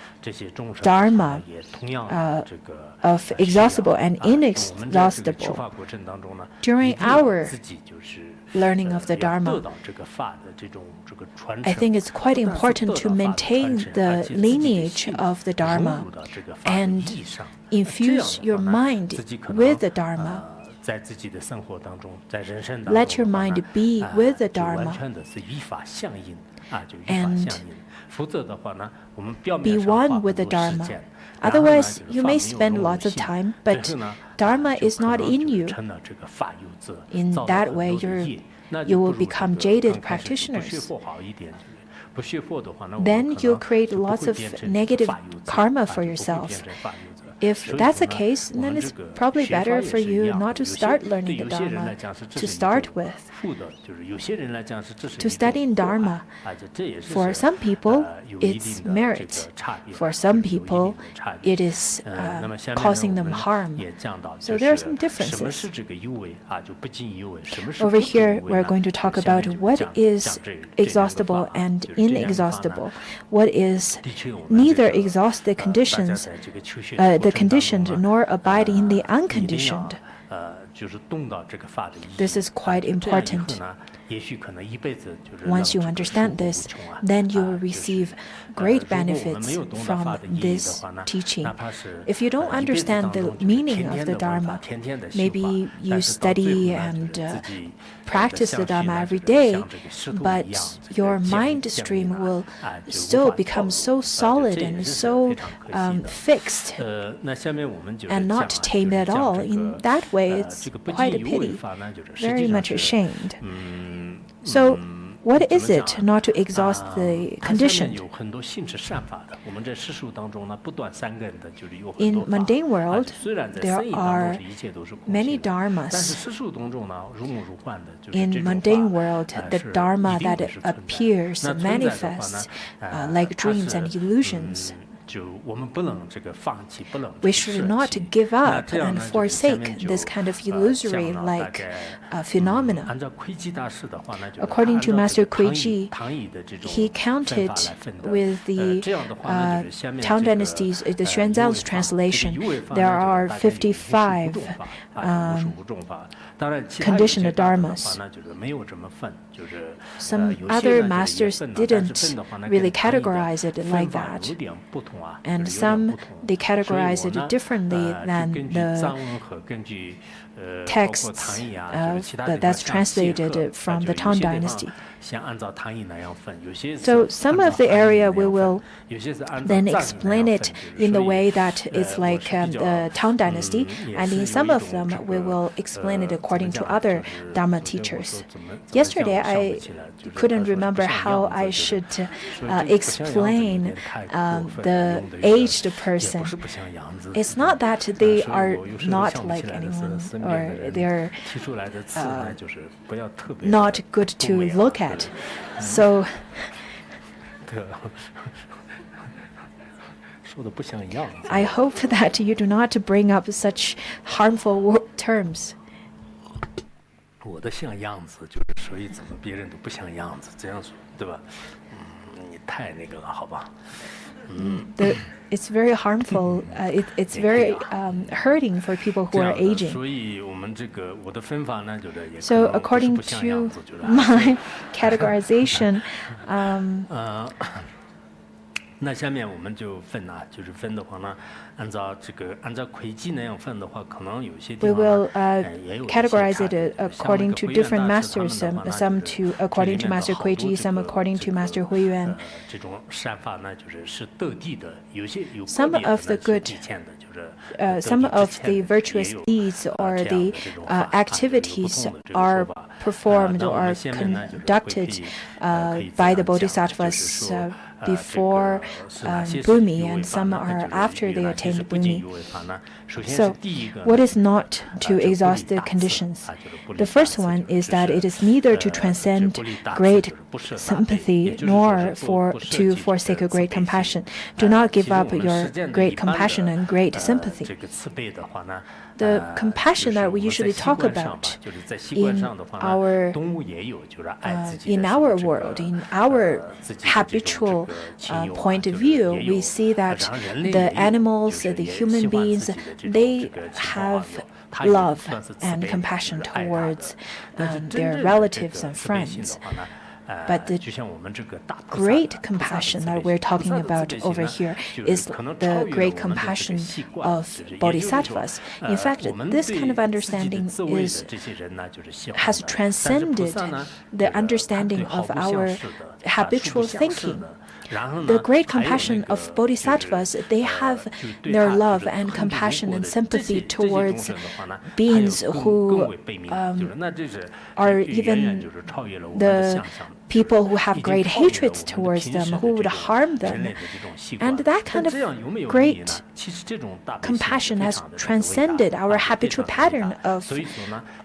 Dharma of exhaustible and inexhaustible. During our learning of the Dharma, I think it's quite important to maintain the lineage of the Dharma and infuse your mind with the Dharma. Let your mind be with the Dharma and be one with the Dharma. Otherwise, you may spend lots of time, but Dharma is not in you. In that way, you will become jaded practitioners. Then you'll create lots of negative karma for yourself. If that's the case, then it's probably better for you not to start learning the Dharma to start with. To study in Dharma, for some people, it's merit. For some people, it is causing them harm. So there are some differences. Over here, we're going to talk about what is exhaustible and inexhaustible. What is neither exhaust the conditions, the conditioned, nor abide in the unconditioned. This is quite important. Once you understand this, then you will receive great benefits from this teaching. If you don't understand the meaning of the Dharma, maybe you study and practice the Dharma every day, but your mind stream will still become so solid and so fixed and not tame at all. In that way, it's quite a pity, very much ashamed. So, what is it not to exhaust the conditioned? In mundane world, there are many dharmas. In mundane world, the dharma that appears, manifests, like dreams and illusions. We should not give up and forsake this kind of illusory phenomena. According to Master Kuiji, he counted with the Tang Dynasty's, the Xuanzang's translation, there are 55 conditioned dharmas. Some other masters didn't really categorize it like that. And some, they categorize it differently than the texts that's translated from the Tang Dynasty. So some of the area we will then explain it in the way that it's like the Tang Dynasty, and in some of them we will explain it according to other Dharma teachers. Yesterday I couldn't remember how I should explain the aged person. It's not that they are not like anyone or they're not good to look at. So I hope that you do not bring up such harmful terms. It's very harmful. It's very hurting for people who are aging. So according to my categorization, we will categorize it according to different masters, some according to Master Kuiji, some according to Master Huiyuan. Some of the good, some of the virtuous deeds or the activities are performed or conducted by the bodhisattvas before Bhumi, and some are after they attained Bhumi. So, what is not to exhaust the conditions? The first one is that it is neither to transcend great sympathy nor to forsake a great compassion. Do not give up your great compassion and great sympathy. The compassion that we usually talk about in our world, in our habitual point of view, we see that the animals, the human beings, they have love and compassion towards their relatives and friends. But the great compassion that we're talking about over here is the great compassion of bodhisattvas. In fact, this kind of understanding has transcended the understanding of our habitual thinking. The great compassion of bodhisattvas, they have their love and compassion and sympathy towards beings who are even the people who have great hatred towards them, who would harm them. And that kind of great compassion has transcended our habitual pattern of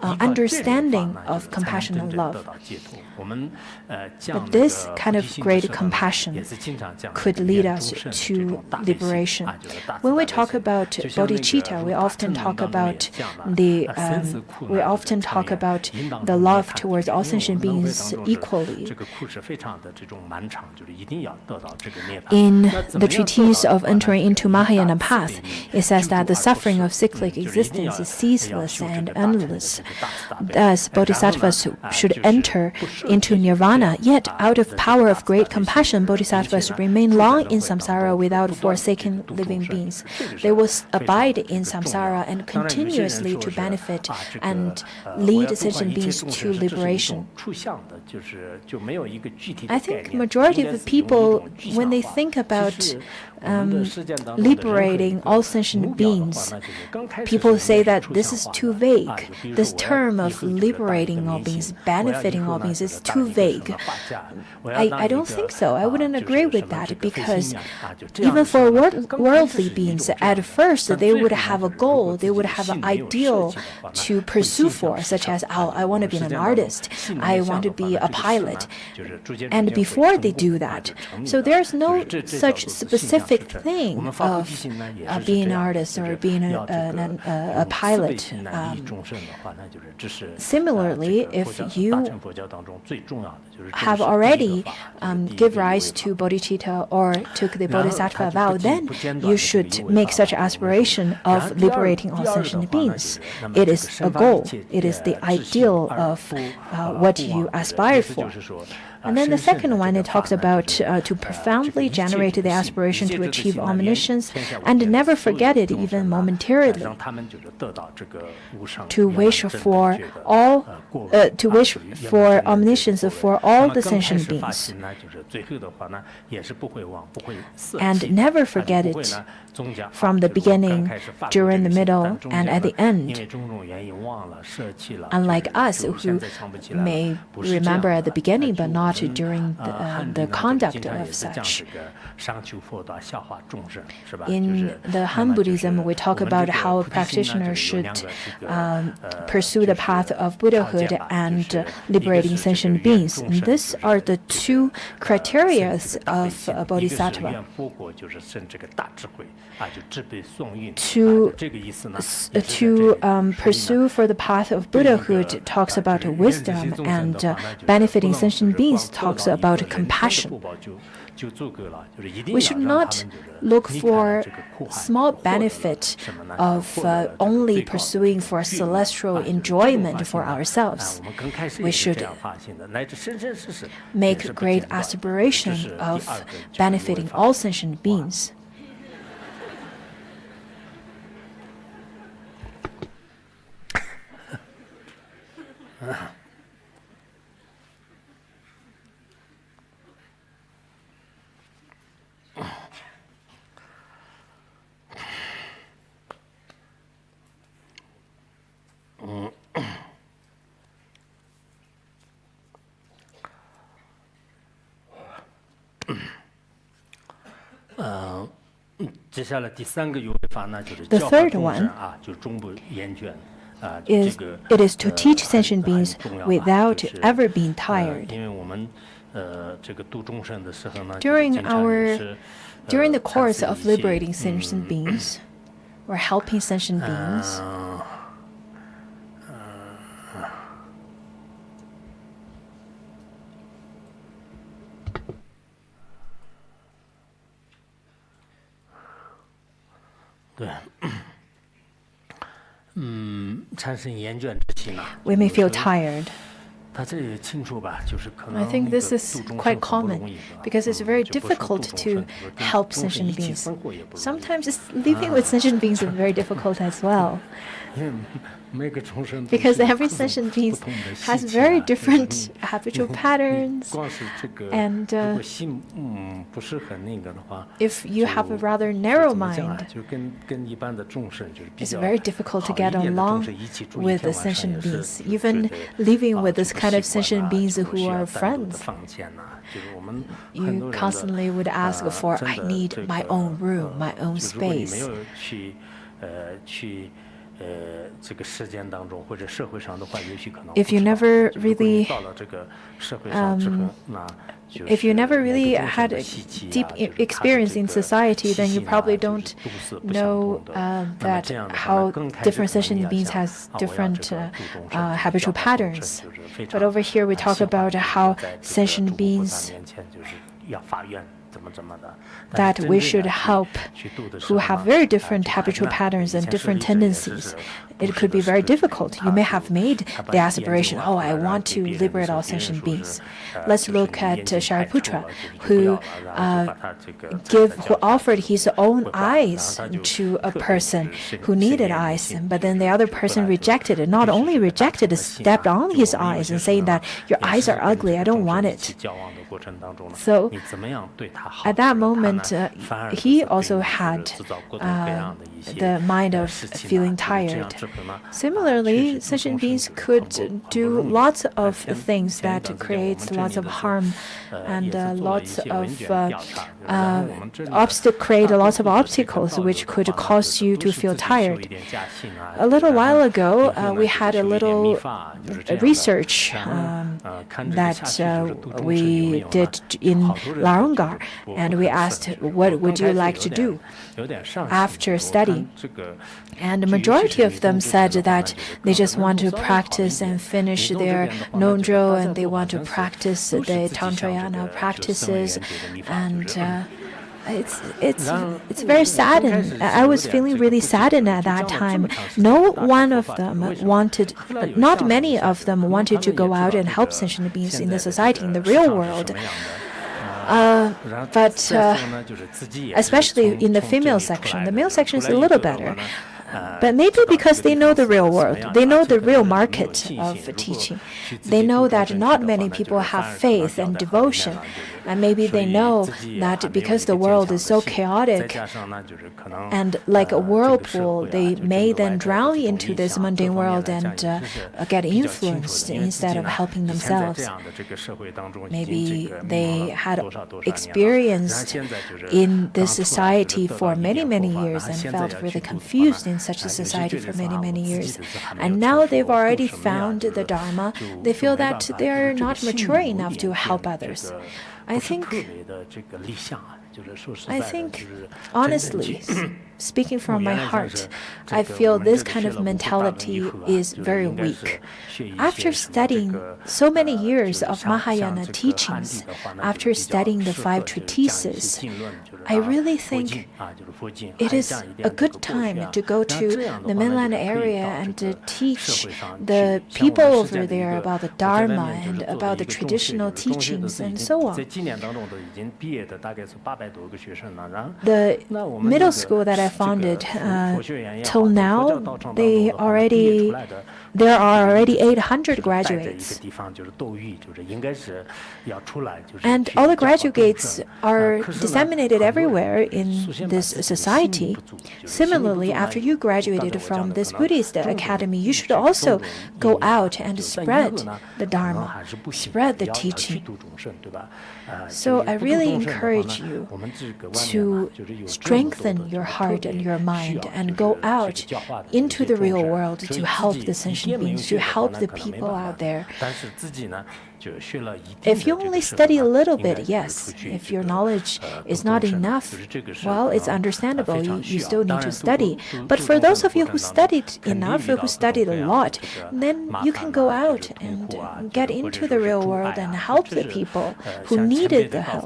understanding of compassion and love. But this kind of great compassion could lead us to liberation. When we talk about bodhicitta, we often talk about the love towards all sentient beings equally. In the treatise of entering into Mahayana path, it says that the suffering of cyclic existence is ceaseless and endless. Thus, bodhisattvas should enter into nirvana, yet out of power of great compassion, bodhisattvas remain long in samsara without forsaking living beings. They will abide in samsara and continuously to benefit and lead sentient beings to liberation. I think majority of the people, when they think about liberating all sentient beings, people say that this is too vague. This term of liberating all beings, benefiting all beings, is too vague. I don't think so. I wouldn't agree with that, because even for worldly beings, at first they would have a goal, they would have an ideal to pursue for, such as, oh, I want to be an artist, I want to be a pilot. And before they do that, so there's no such specific thing of being an artist or being a pilot. Similarly, if you have already give rise to bodhicitta or took the bodhisattva vow, then you should make such aspiration of liberating all sentient beings. It is a goal. It is the ideal of what you aspire for. And then the second one, it talks about to profoundly generate the aspiration to achieve omniscience and never forget it even momentarily. To wish for omniscience for all the sentient beings, and never forget it from the beginning, during the middle, and at the end. Unlike us, who may remember at the beginning but not during the conduct of such. In the Han Buddhism, we talk about how a practitioner should pursue the path of Buddhahood and liberating sentient beings. And these are the two criteria of a bodhisattva. To pursue for the path of Buddhahood talks about wisdom, and benefiting sentient beings talks about compassion. We should not look for small benefit of only pursuing for celestial enjoyment for ourselves. We should make great aspiration of benefiting all sentient beings. 接下来第三个优惠法呢，就是 The 教化 third 众生 one 啊，就终不厌倦啊， is 这个 it is to teach sentient 很 beings 重要吧 without 就是 ever being tired. 因为我们这个度众生的时候呢， During 经常也是 During the 参 course 差 of 一些 liberating sentient beings or helping sentient beings, 对，产生厌倦之心呢， we may 有时 feel 候 tired. 他这也清楚吧，就是可能 I think 那个 this is 度众 quite 生很不 common 容易是吧 because it's very 就不说 difficult 度众 to 生跟 help 众生 sentient 一起 beings. 生活也不容易 Sometimes it's living with sentient beings is very difficult as well 因为每个众生都 because 是 every 各种 sentient 不 being 同的 has 习气啊 very 就是 different 你 habitual 你 patterns. 光是这个 And 如果心不是很那个的话， If you have a 就 rather 就 narrow 怎么讲啊 mind, 就跟一般的众生就是比 it's 较 very difficult to 好 get 一点的众 along 生一起住一 with 天 the 晚上也 sentient 是 beings, 觉 even 得 living with 就 this 不 kind of 习惯 sentient 啊 beings 就 who 需要 are 单独的 friends. 房间呐，就是我们很 You 多人的 constantly would ask for, 真 I 的 need 这 my 个 own room, my own 就如果你没 space. 有去这个实践当中或者社会上的话，也许可能 If 不 you 知道 never 就如果你 really, 到了这个社会上之后，那就 If you 是 never 每个 really 众生 had 的 a 习气啊 deep 就是他的 experience 这 in 个 society, 习 then you 性啊 probably 就 don't 是都是不相 know 同的。那么 that 这样的话呢 how 更开始 different 可能 sentient 你要 beings 想 has 啊我要 different 这个度众生 habitual 教化众生 patterns. 就是非 But 常 over here we talk 喜欢 about 就是 how 在这个 sentient 诸佛菩萨 beings 面前就是要发愿怎么的，但 that 是 we 真 should 正的 help 去度的时 who 候 have 呢 very 就 different 很 habitual 难 patterns 以 and 前 different 舍利者也 tendencies. 是 It 不是 could be 的 very 是 difficult. You may have made 他把 the 研究 aspiration, 啊 oh, I 然后 want 给 to 别人的 liberate 时候 all 别人 sentient 说是 beings. Let's 就是 look 你 at 眼睛太丑 Shariputra, 了就是就不 who 要了然后就把他这个 who offered his own 会画然后 eyes 他就 to a 特别 person 是 who 深 needed 眼 eyes, 性 but 就 then 是 the other 就后 person 来就 rejected it. Not 必须 only 是个大 rejected 众 it, 的信 stepped 啊 on 就 his 我们有 eyes 些 and 时候 saying 呢 that your 也 eyes 是 are 跟 ugly, 这 I 个 don't 众生 want 一 it. 起交往的过程当中呢 So 你怎么样对他好 at that 就是他 moment, 呢反而 he 就是给 also 你 had 制造各种各样的一些 the mind of 事情 feeling 啊就是这样 tired. 之后呢 Similarly, 确实 sentient 度众 beings 生 could 就是很不 do 容易 lots of 前 things 前一 that 段时间我们 creates 这里 lots 的 of 时候 harm 也 and 是做了一 lots 些文 of 卷调查然后我们这里呢 create 大 lots 多 of 数的这个 obstacles 道友 which 的 could 话呢 cause 就 you 都 to 是 feel 自己修一 tired. 点假性啊 A little 然后 while ago, 有些呢 we 就 had 是 a 修一点 little 密法就是这样的 research 然后看这个 that 下去就是度众生有没 we 有呢 did in 好多人就是 Larungar, 不 and 不 we 肯 asked, 顺就是 what 我 would 刚 you 开 like 始 to 有 do 点上 after 心我看 studying? 这个 And the 至于是 majority 谁 of them 动作的 said 话呢 that 就是 they 可 just 能 want 就 to 稍微好一 practice 点 and finish 你动这 their 点的话呢就是 nondro 大家 and they 都好 want to 像是 practice 都是 the 自己像这 Tantrayana 个就僧人 practices, 研究的密法就 and 是 it's very saddened. I was feeling really saddened at that time. No one of them wanted, not many of them wanted to go out and help sentient beings in the society, in the real world. But especially in the female section, the male section is a little better. But maybe because they know the real world, they know the real market of teaching. They know that not many people have faith and devotion. And maybe they know that because the world is so chaotic and like a whirlpool, they may then drown into this mundane world and get influenced instead of helping themselves. Maybe they had experienced in this society for many, many years and felt really confused in such a society for many, many years. And now they've already found the Dharma. They feel that they're not mature enough to help others. I think, honestly, speaking from my heart, I feel this kind of mentality is very weak. After studying so many years of Mahayana teachings, after studying the 5 treatises, I really think it is a good time to go to the mainland area and to teach the people over there about the Dharma and about the traditional teachings and so on. The middle school that I founded, till now, there are already 800 graduates. And all the graduates are disseminated everywhere in this society. Similarly, after you graduated from this Buddhist academy, you should also go out and spread the Dharma, spread the teaching. So I really encourage you to strengthen your heart and your mind and go out into the real world to help the sentient beings, to help the people out there. If you only study a little bit, yes. If your knowledge is not enough, well, it's understandable. You still need to study. But for those of you who studied enough, who studied a lot, then you can go out and get into the real world and help the people who needed the help.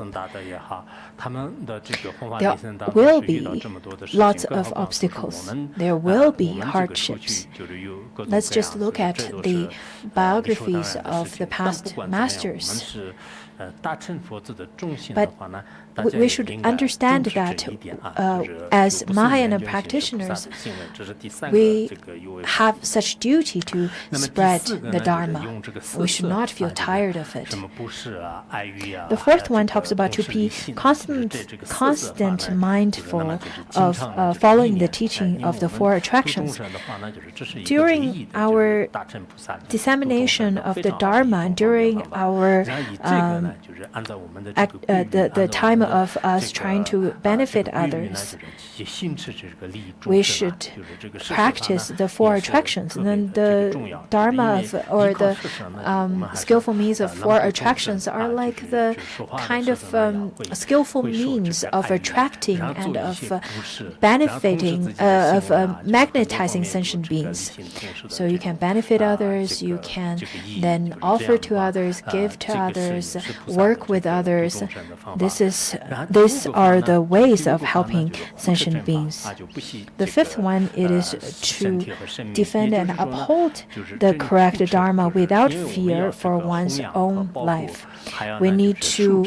There will be lots of obstacles. There will be hardships. Let's just look at the biographies of the past masters. But we should understand that as Mahayana practitioners, we have such duty to spread the Dharma. We should not feel tired of it. The fourth one talks about to be constant mindful of following the teaching of the four attractions. During our dissemination of the Dharma, during our the time of us trying to benefit others, we should practice the four attractions. And then the Dharma or the skillful means of four attractions are like the kind of skillful means of attracting and of benefiting, of magnetizing sentient beings. So you can benefit others, you can then offer to others, give to others, work with others. These are the ways of helping sentient beings. The fifth one, it is to defend and uphold the correct Dharma without fear for one's own life. We need to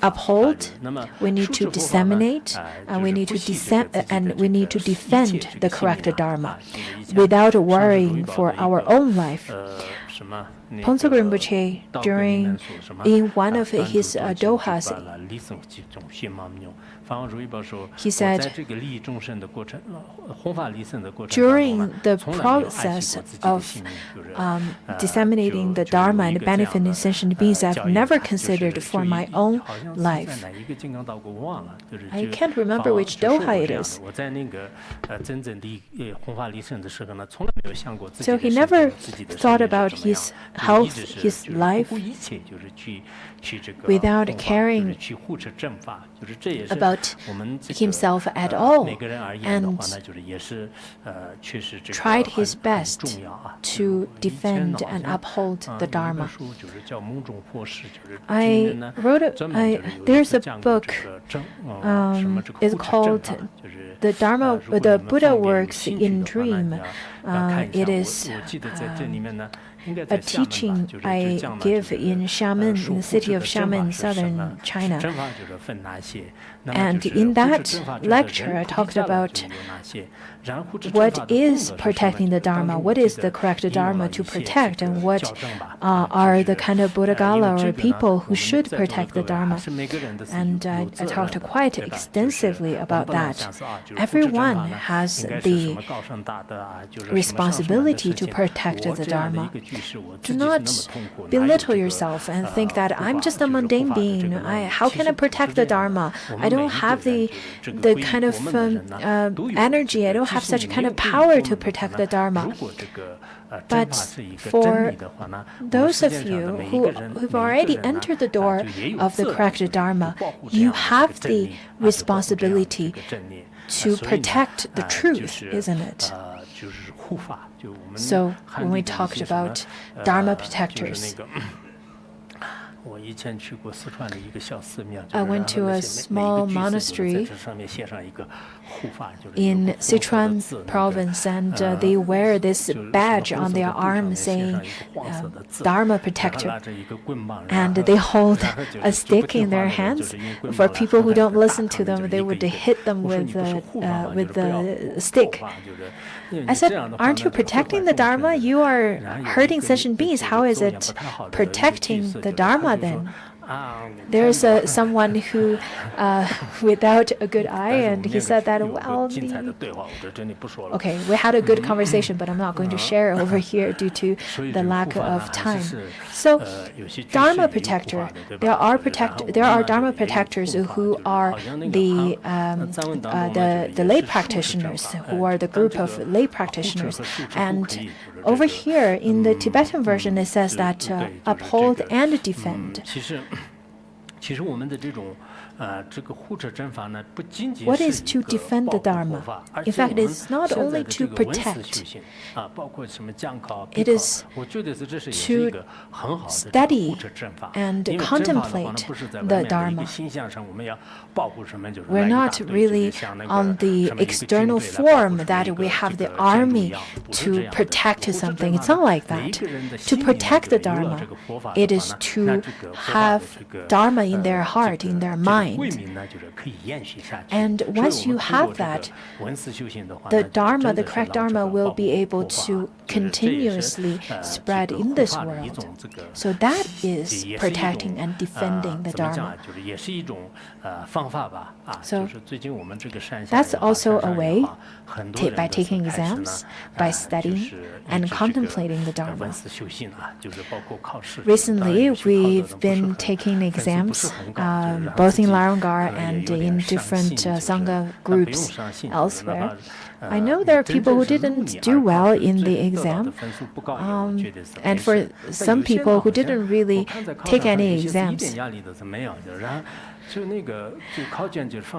uphold, we need to disseminate, and we need to defend the correct Dharma without worrying for our own life. Pongtsog Rinpoche, in one of his dohas, he said, during the process of disseminating the Dharma and benefiting sentient beings, I've never considered for my own life. I can't remember which doha it is. So he never thought about his health, his life, without caring about himself at all, and tried his best to defend and uphold the Dharma. There's a book, it's called The Buddha Works in Dream. It is a teaching I give in Xiamen, in the city of Xiamen, southern China. And in that lecture, I talked about what is protecting the Dharma, what is the correct Dharma to protect, and what are the kind of Buddhagala or people who should protect the Dharma. And I talked quite extensively about that. Everyone has the responsibility to protect the Dharma. Do not belittle yourself and think that I'm just a mundane being. How can I protect the Dharma? I don't have the kind of energy. I don't have such kind of power to protect the Dharma. But for those of you who've already entered the door of the correct Dharma, you have the responsibility to protect the truth, isn't it? So when we talked about Dharma protectors, I went to a small monastery in Sichuan province, and they wear this badge on their arm saying Dharma protector, and they hold a stick in their hands. For people who don't listen to them, they would hit them with the stick. I said, aren't you protecting the Dharma? You are hurting sentient beings. How is it protecting the Dharma then? There's someone who, without a good eye, and he said that, well, okay, we had a good conversation, but I'm not going to share over here due to the lack of time. So, Dharma protector, there are Dharma protectors who are the lay practitioners, who are the group of lay practitioners, and over here in the Tibetan version it says that uphold and defend. What is to defend the Dharma? In fact, it's not only to protect. It is to study and contemplate the Dharma. We're not really on the external form that we have the army to protect something. It's not like that. To protect the Dharma, it is to have Dharma in their heart, in their mind. And once you have that, the Dharma, the correct Dharma, will be able to continuously spread in this world. So that is protecting and defending the Dharma. So that's also a way, by taking exams, by studying and contemplating the Dharma. Recently, we've been taking exams, both in Larangar and in different Sangha groups elsewhere. I know there are people who didn't do well in the exam, and for some people who didn't really take any exams.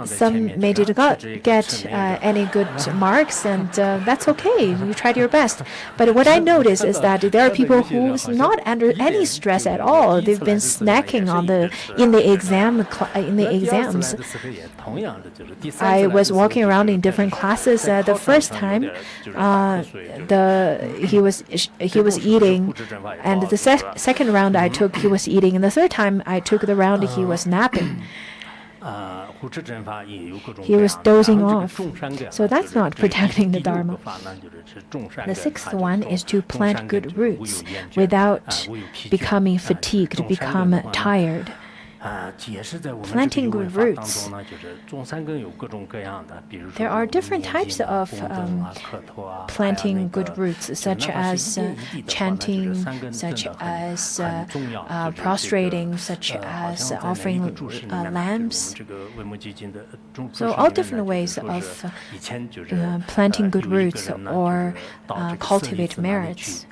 Some may did not get any good marks, and that's okay. You tried your best. But what I notice is that there are people who's not under any stress at all. They've been snacking in the exams. I was walking around in different classes. The first time, he was eating, and the second round I took, he was eating, and the third time I took the round, he was napping. He was dozing off. So that's not protecting the Dharma. The sixth one is to plant good roots without becoming fatigued, become tired. Planting good roots. There are different types of planting good roots, such as chanting, such as prostrating, such as offering lamps. So all different ways of planting good roots or cultivate merits.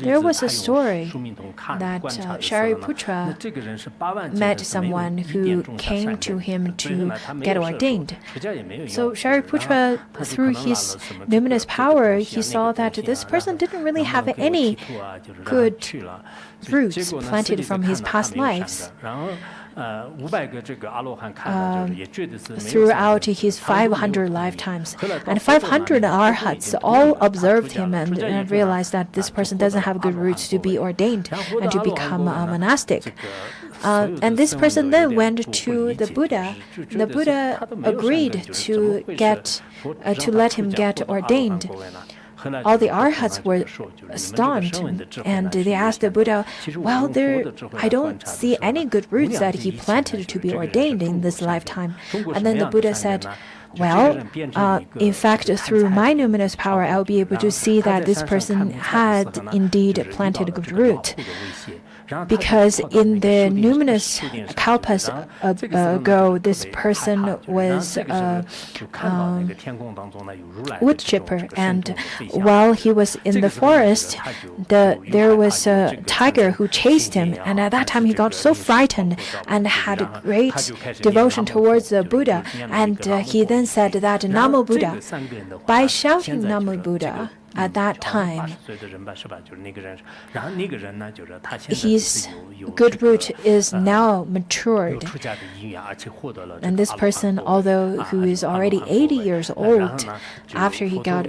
There was a story that Shariputra met someone who came to him to get ordained. So Shariputra, through his luminous power, he saw that this person didn't really have any good roots planted from his past lives. Throughout his 500 lifetimes. And 500 arhats all observed him and realized that this person doesn't have good roots to be ordained and to become a monastic. And this person then went to the Buddha. The Buddha agreed to let him get ordained. All the arhats were stunned, and they asked the Buddha, well, I don't see any good roots that he planted to be ordained in this lifetime. And then the Buddha said, well, in fact, through my luminous power, I'll be able to see that this person had indeed planted a good root. Because in the numinous kalpas ago, this person was a wood chipper, and while he was in the forest, there was a tiger who chased him, and at that time he got so frightened and had great devotion towards the Buddha, and he then said that Namo Buddha. By shouting Namo Buddha, at that time, 岁的人吧，是吧？就是那个人，然后那个人呢，就是他现在 his 有 good root is now 有 matured. 出家的因缘，而且获得了 And this person, although who is already 80 years old, after he got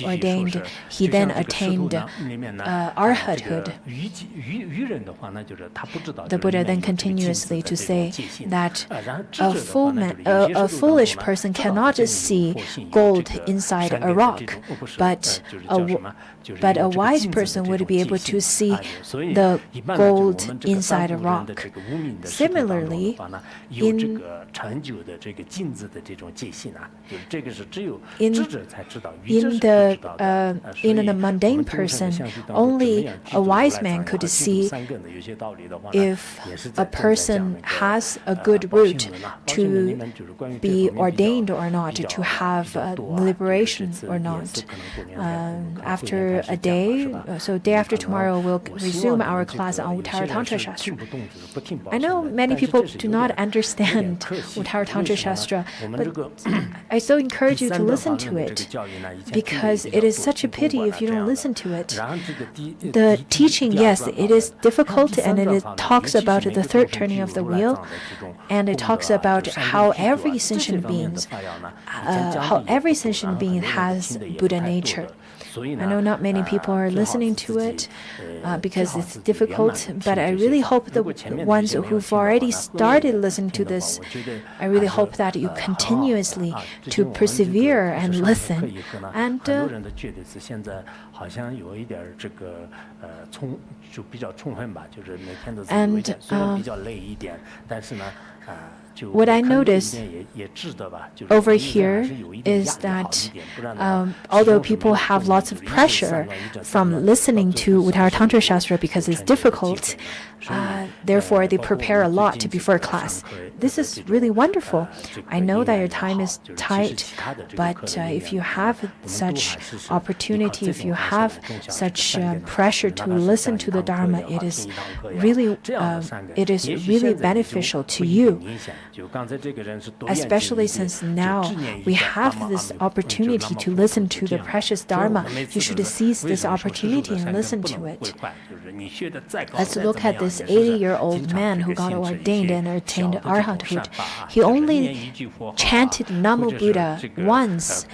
ordained, he then attained arhathood. The Buddha then continuously to say that a foolish person cannot see gold inside a rock, but a wise person would be able to see the gold inside a rock. Similarly, in the mundane person, only a wise man could see if a person has a good root to be ordained or not, to have liberation or not. After a day, so day after tomorrow, we'll resume our class on Uttara Tantra Shastra. I know many people do not understand Uttara Tantra Shastra, but I so encourage you to listen to it, because it is such a pity if you don't listen to it. The teaching, yes, it is difficult, and it talks about the third turning of the wheel, and it talks about how every sentient being has Buddha nature. I know not many people are listening to it because it's difficult, but I really hope the ones who've already started listening to this, I really hope that you continuously to persevere and listen. And what I noticed over here is that although people have lots of pressure from listening to Uttara Tantra Shastra because it's difficult, therefore they prepare a lot before class. This is really wonderful. I know that your time is tight, but if you have such opportunity, if you have such pressure to listen to the Dharma, it is really beneficial to you. Especially since now we have this opportunity to listen to the precious Dharma, you should seize this opportunity and listen to it. Let's look at this 80-year-old man who got ordained and attained arhathood. He only chanted Namo Buddha once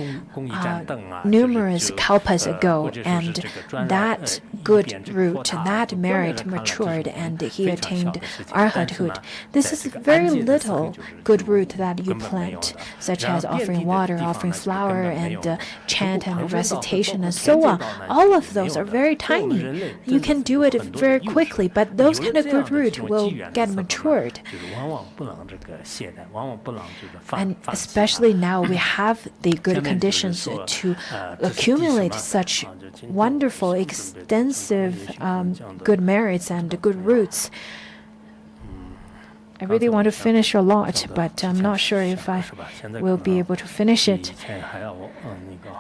numerous kalpas ago, and that good root, that merit matured, and he attained arhathood. This is very little good root that you plant, such as offering water, offering flower, and chant and recitation, and so on. All of those are very tiny. You can do it very quickly, but those kind of good root will get matured. And especially now we have the good conditions to accumulate such wonderful, extensive good merits and good roots. I really want to finish a lot, but I'm not sure if I will be able to finish it.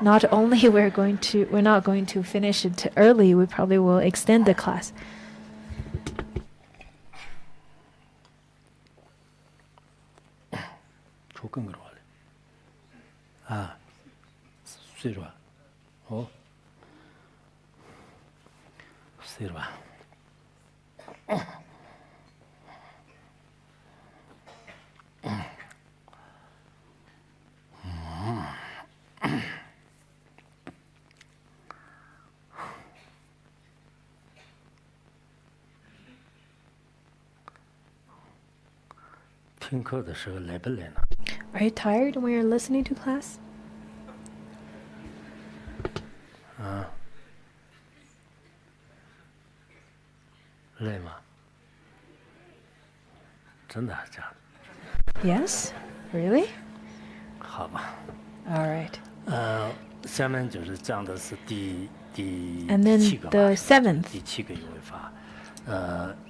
Not only we're not going to finish it early, we probably will extend the class. Are you tired when you're listening to class? 累吗？真的假的？ Yes? Really? 好吧。 All right. 下面就是讲的是第 And then 7个 the seventh. 第7个有为法。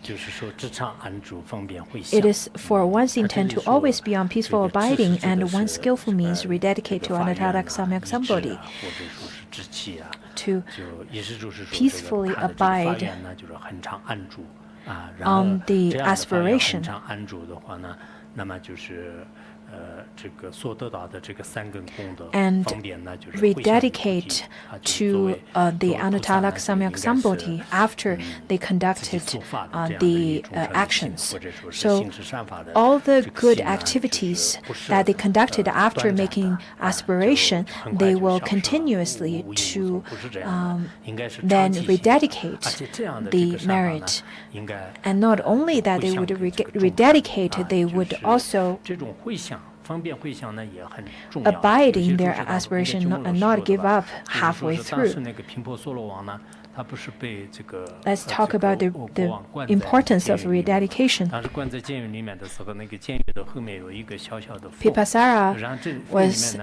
就是说直常安住方便会 It is for one's intent to always be on peaceful abiding, and one skillful means rededicate to Anattara Samyak Sambodhi. To peacefully abide on the aspiration. 这个所得到的这个三根功德 and 方便呢，就是 rededicate to the Anuttara Samyak Sambodhi after they conducted the actions. So all the good activities that they conducted after making aspiration, they will continuously to then rededicate the merit. And not only that they would rededicate, they would also abide in their aspiration and not give up halfway through. Let's talk about the importance of rededication. Pipasara was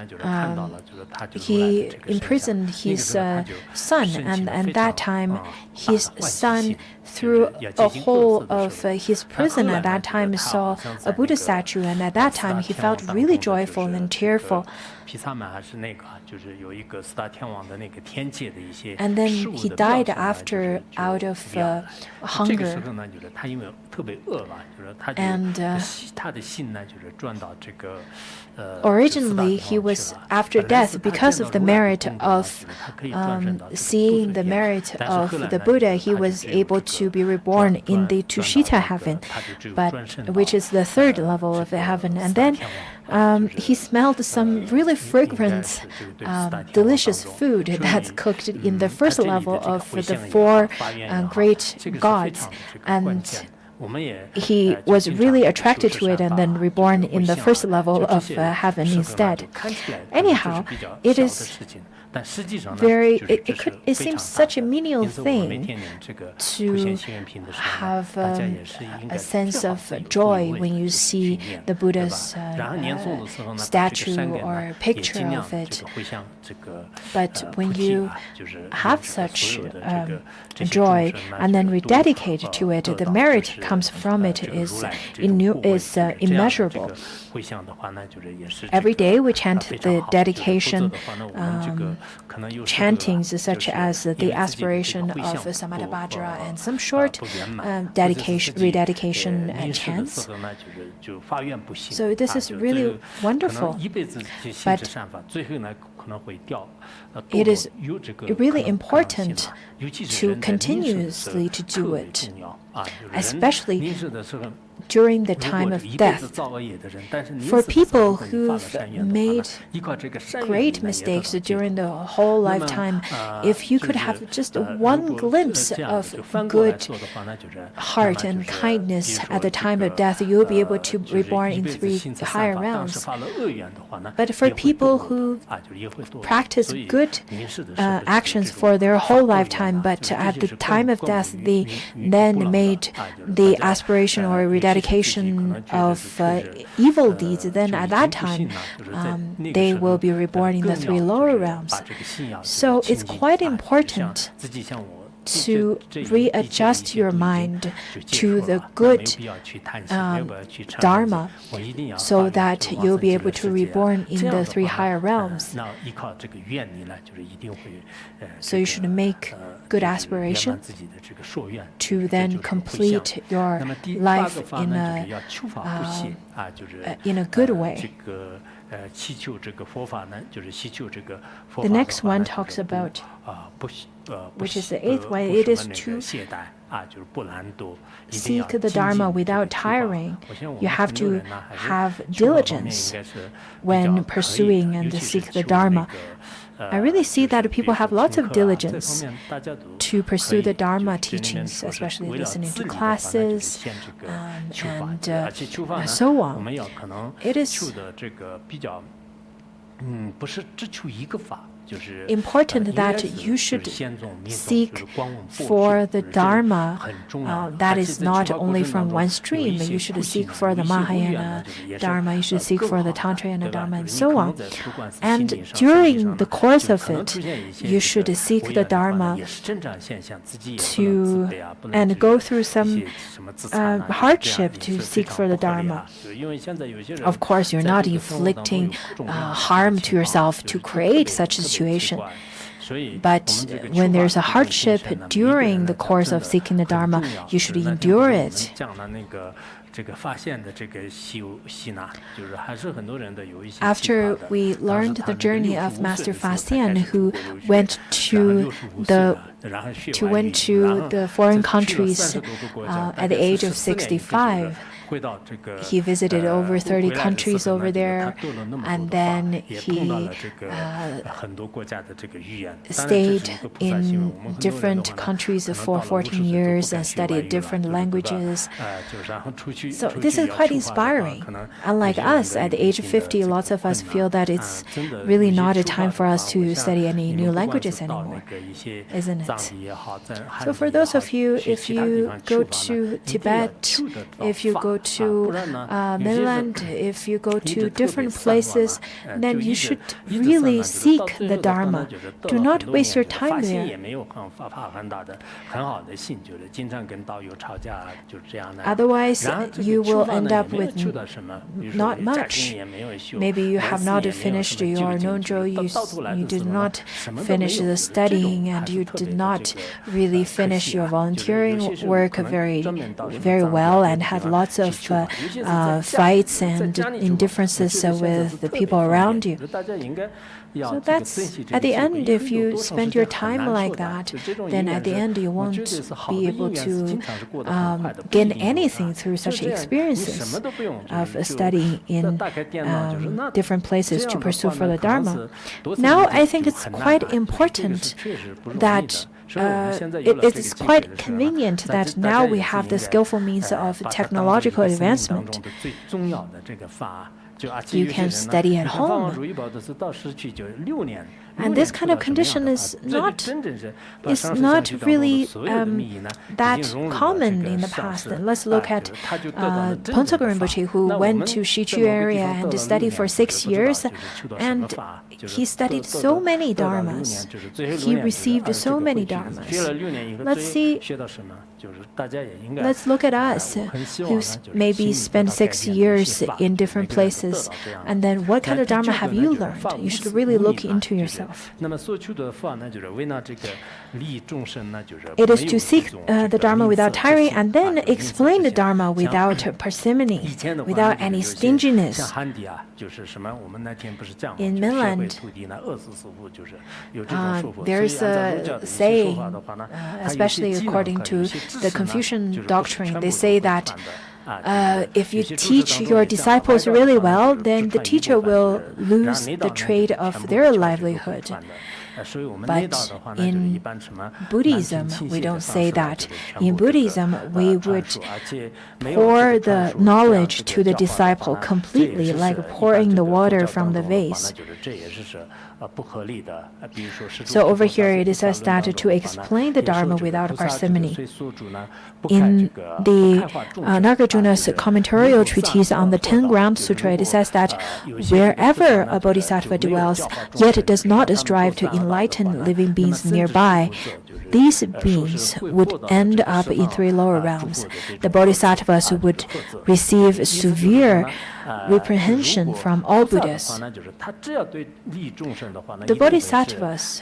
he imprisoned his son, and at that time his son through a hole of his prison at that time saw a Buddha statue, and at that time he felt really joyful and cheerful. And then he died after out of hunger. And originally he was after death, because of the merit of seeing the merit of the Buddha, he was able to be reborn in the Tushita heaven, which is the third level of the heaven. And then he smelled some really fragrant, delicious food that's cooked in the first level of the four great gods, and he was really attracted to it and then reborn in the first level of heaven instead. Anyhow, it is it seems such a menial thing to have a sense of joy when you see the Buddha's statue or picture of it. But when you have such joy and then rededicate to it, the merit comes from it is immeasurable. Every day we chant the dedication chantings such as the aspiration of Samadhabhadra and some short rededication chants. So this is really wonderful. But it is really important to continuously to do it, especially during the time of death. For people who've made great mistakes during the whole lifetime, if you could have just one glimpse of good heart and kindness at the time of death, you'll be able to be reborn in 3 higher realms. But for people who practice good actions for their whole lifetime, but at the time of death they then made the aspiration or rededication of evil deeds, then at that time they will be reborn in the 3 lower realms. So it's quite important to readjust your mind to the good Dharma so that you'll be able to reborn in the 3 higher realms. So you should make good aspiration to then complete your life in a good way. The next one talks about, which is the 8th one, it is to seek the Dharma without tiring. You have to have diligence when pursuing and seek the Dharma. I really see that people have lots of diligence to pursue the Dharma teachings, especially listening to classes and so on. It is important that you should seek for the Dharma that is not only from one stream. You should seek for the Mahayana Dharma, you should seek for the Tantrayana Dharma, and so on. And during the course of it, you should seek the Dharma and go through some hardship to seek for the Dharma. Of course, you're not inflicting harm to yourself to create such a situation. But when there's a hardship during the course of seeking the Dharma, you should endure it. After we learned the journey of Master Fa Xian, who went to the foreign countries at the age of 65, he visited over 30 countries over there, and then he stayed in different countries for 14 years and studied different languages. So this is quite inspiring. Unlike us, at the age of 50, lots of us feel that it's really not a time for us to study any new languages anymore, isn't it? So for those of you, if you go to Tibet, if you go to mainland, if you go to different places, then you should really seek the Dharma. Do not waste your time there. Otherwise, you will end up with not much. Maybe you have not finished your nonzhou, you did not finish the studying, and you did not really finish your volunteering work very well, and had lots of fights and indifferences with the people around you. So that's, at the end, if you spend your time like that, then at the end you won't be able to gain anything through such experiences of studying in different places to pursue further Dharma. Now, I think it's quite important that it is quite convenient that now we have the skillful means of technological advancement. You can study at home. And this kind of condition is not really that common in the past. Let's look at Pongtsog Rinpoche, who went to Shichu area and studied for 6 years, and he studied so many dharmas. He received so many dharmas. Let's look at us, who maybe spent 6 years in different places, and then what kind of dharma have you learned? You should really look into yourself. It is to seek the Dharma without tiring, and then explain the Dharma without parsimony, without any stinginess. In mainland, there's a saying, especially according to the Confucian doctrine, they say that if you teach your disciples really well, then the teacher will lose the trade of their livelihood. But in Buddhism, we don't say that. In Buddhism, we would pour the knowledge to the disciple completely, like pouring the water from the vase. So over here it says that to explain the Dharma without parsimony. In the Nagarjuna's commentarial treatise on the 10 Ground Sutra, it says that wherever a bodhisattva dwells, yet does not strive to enlighten living beings nearby, these beings would end up in 3 lower realms. The bodhisattvas would receive severe reprehension from all Buddhas. The bodhisattvas,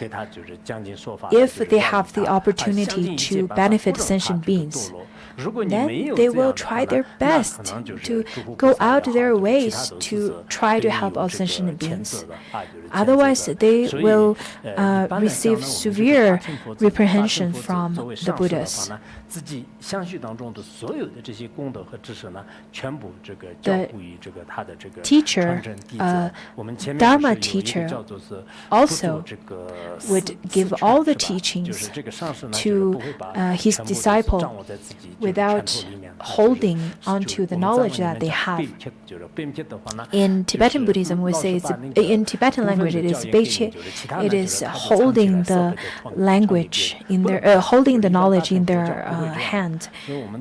if they have the opportunity to benefit sentient beings, then they will try their best to go out their ways to try to help all sentient beings. Otherwise, they will receive severe reprehension from the Buddhas. The teacher, Dharma teacher, also would give all the teachings to his disciple without holding onto the knowledge that they have. In Tibetan Buddhism, we say in Tibetan language it is Beiche. It is holding the language in their, holding the knowledge in their hand,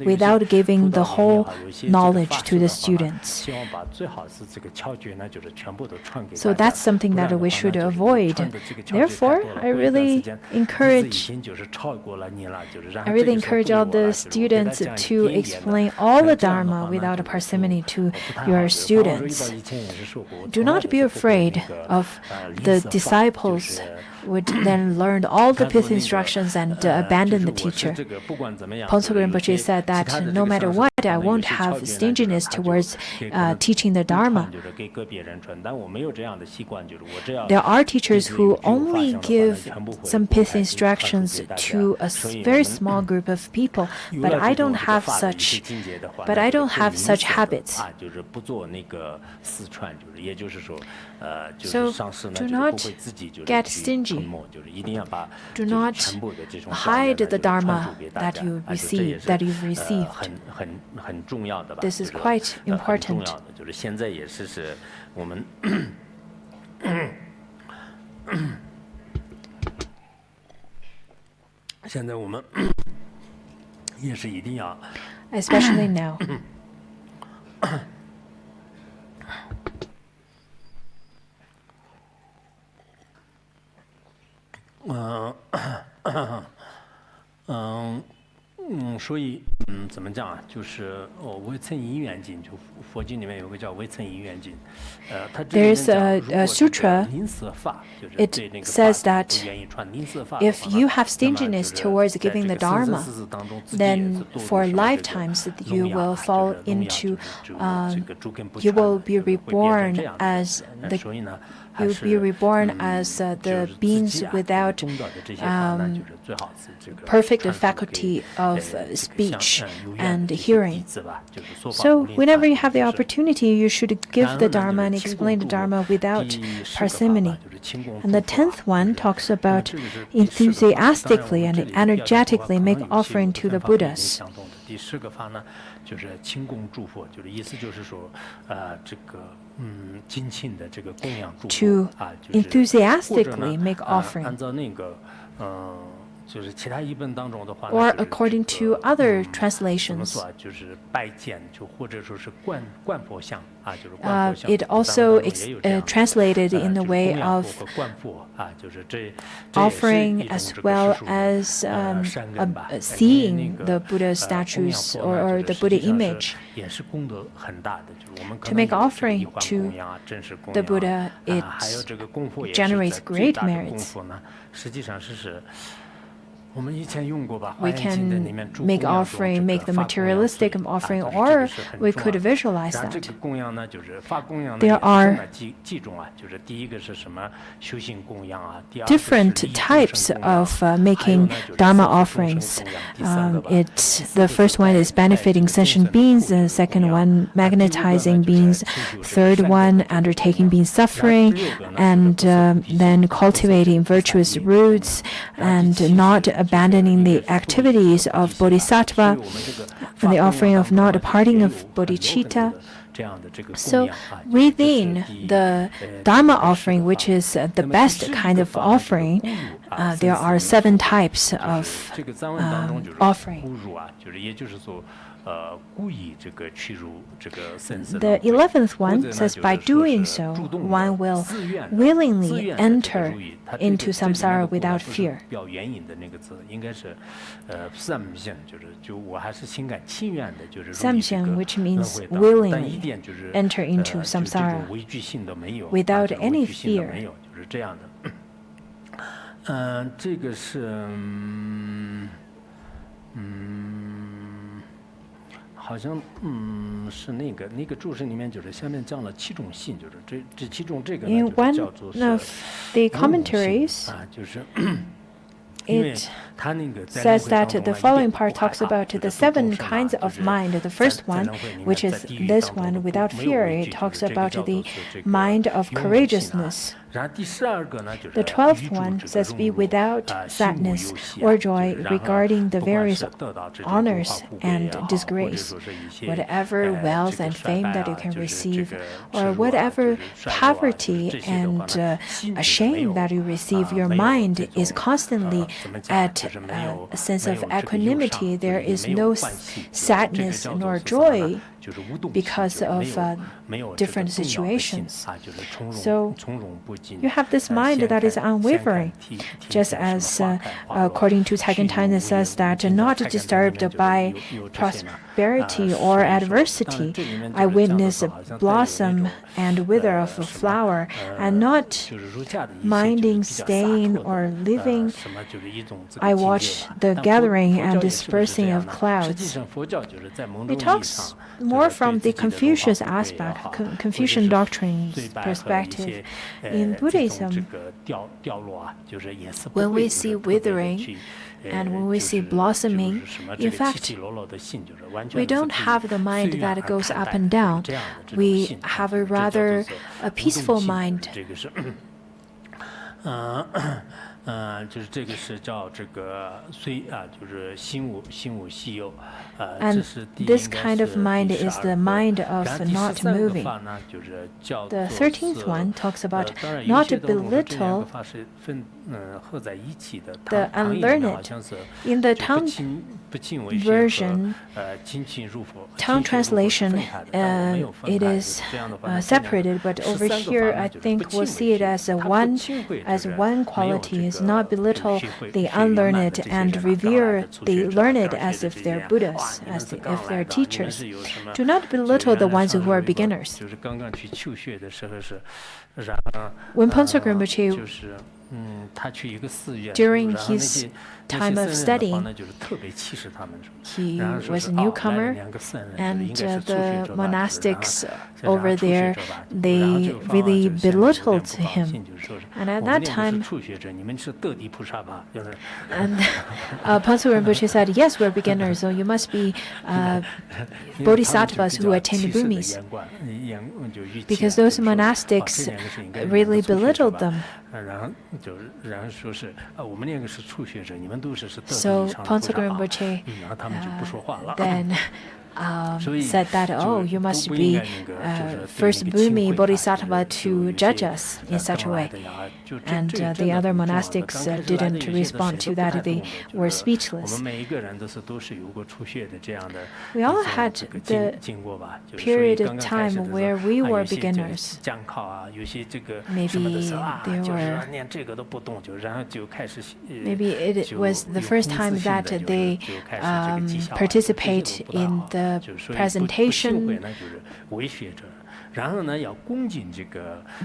without giving the whole knowledge to the students. So that's something that we should avoid. Therefore, I really encourage all the students to explain all the Dharma without parsimony to your students. Do not be afraid of the disciples would then learn all the pith instructions and abandon the teacher. Pongtsog Rinpoche said that no matter what, I won't have stinginess towards teaching the Dharma. There are teachers who only give some pith instructions to a very small group of people, but I don't have such habits. So do not get stingy. Do not hide the Dharma that you've received. This is quite important. Especially now. There's a sutra. It says that if you have stinginess towards giving the Dharma, then for lifetimes you will fall into, you will be reborn as the beings without perfect faculty of speech and hearing. So whenever you have the opportunity, you should give the Dharma and explain the Dharma without parsimony. And the 10th one talks about enthusiastically and energetically make offering to the Buddhas. To enthusiastically make offering. Or according to other translations, it also translated in the way of offering as well as seeing the Buddha statues or the Buddha image. To make offering to the Buddha, it generates great merits. We can make offering, make the materialistic offering, or we could visualize that. There are different types of making Dharma offerings. The first one is benefiting sentient beings, the second one magnetizing beings, third one undertaking beings suffering, and then cultivating virtuous roots and not abandoning the activities of bodhisattva, and the offering of not departing of bodhicitta. So within the Dharma offering, which is the best kind of offering, there are 7 types of offering. The 11th one says, by doing so, one will willingly enter into samsara without fear. Samxian, which means willingly enter into samsara without any fear. 好像是那个注释里面就是下面讲了7种性，就是这其中这个呢就是叫做是 In one of the commentaries, it says that the following part talks about the 7 kinds of mind. The first one, which is this one, without fear, it talks about the mind of courageousness. The 12th one says, be without sadness or joy regarding the various honors and disgrace, whatever wealth and fame that you can receive, or whatever poverty and shame that you receive, your mind is constantly at a sense of equanimity. There is no sadness nor joy because of different situations. So you have this mind that is unwavering, just as according to Taigen Taina says that not disturbed by prosperity or adversity. I witness a blossom and wither of a flower, and not minding staying or living. I watch the gathering and dispersing of clouds. It talks more from the Confucius aspect, Confucian doctrine's perspective. In Buddhism, when we see withering and when we see blossoming, in fact, we don't have the mind that goes up and down. We have a rather a peaceful mind. 就是这个是叫这个虽就是心无息忧And this kind of mind is the mind of not moving. The 13th one talks about not to belittle the unlearned. In the Tang version, Tang translation, it is separated, but over here I think we'll see it as one quality, is not belittle the unlearned and revere the learned as if they're Buddhas, as if they're teachers. Do not belittle the ones who are beginners. When Pansuk Rinpoche, during his time of studying, he was a newcomer, and the monastics over there, they really belittled him. And at that time, and Pansuk Rinpoche said, yes, we're beginners, so you must be bodhisattvas who attained bhumis. Because those monastics really belittled them. So Pansuk Rinpoche then said that, oh, you must be first Bhumi Bodhisattva to judge us in such a way. And the other monastics didn't respond to that. They were speechless. We all had the period of time where we were beginners. Maybe it was the first time that they participate in the presentation.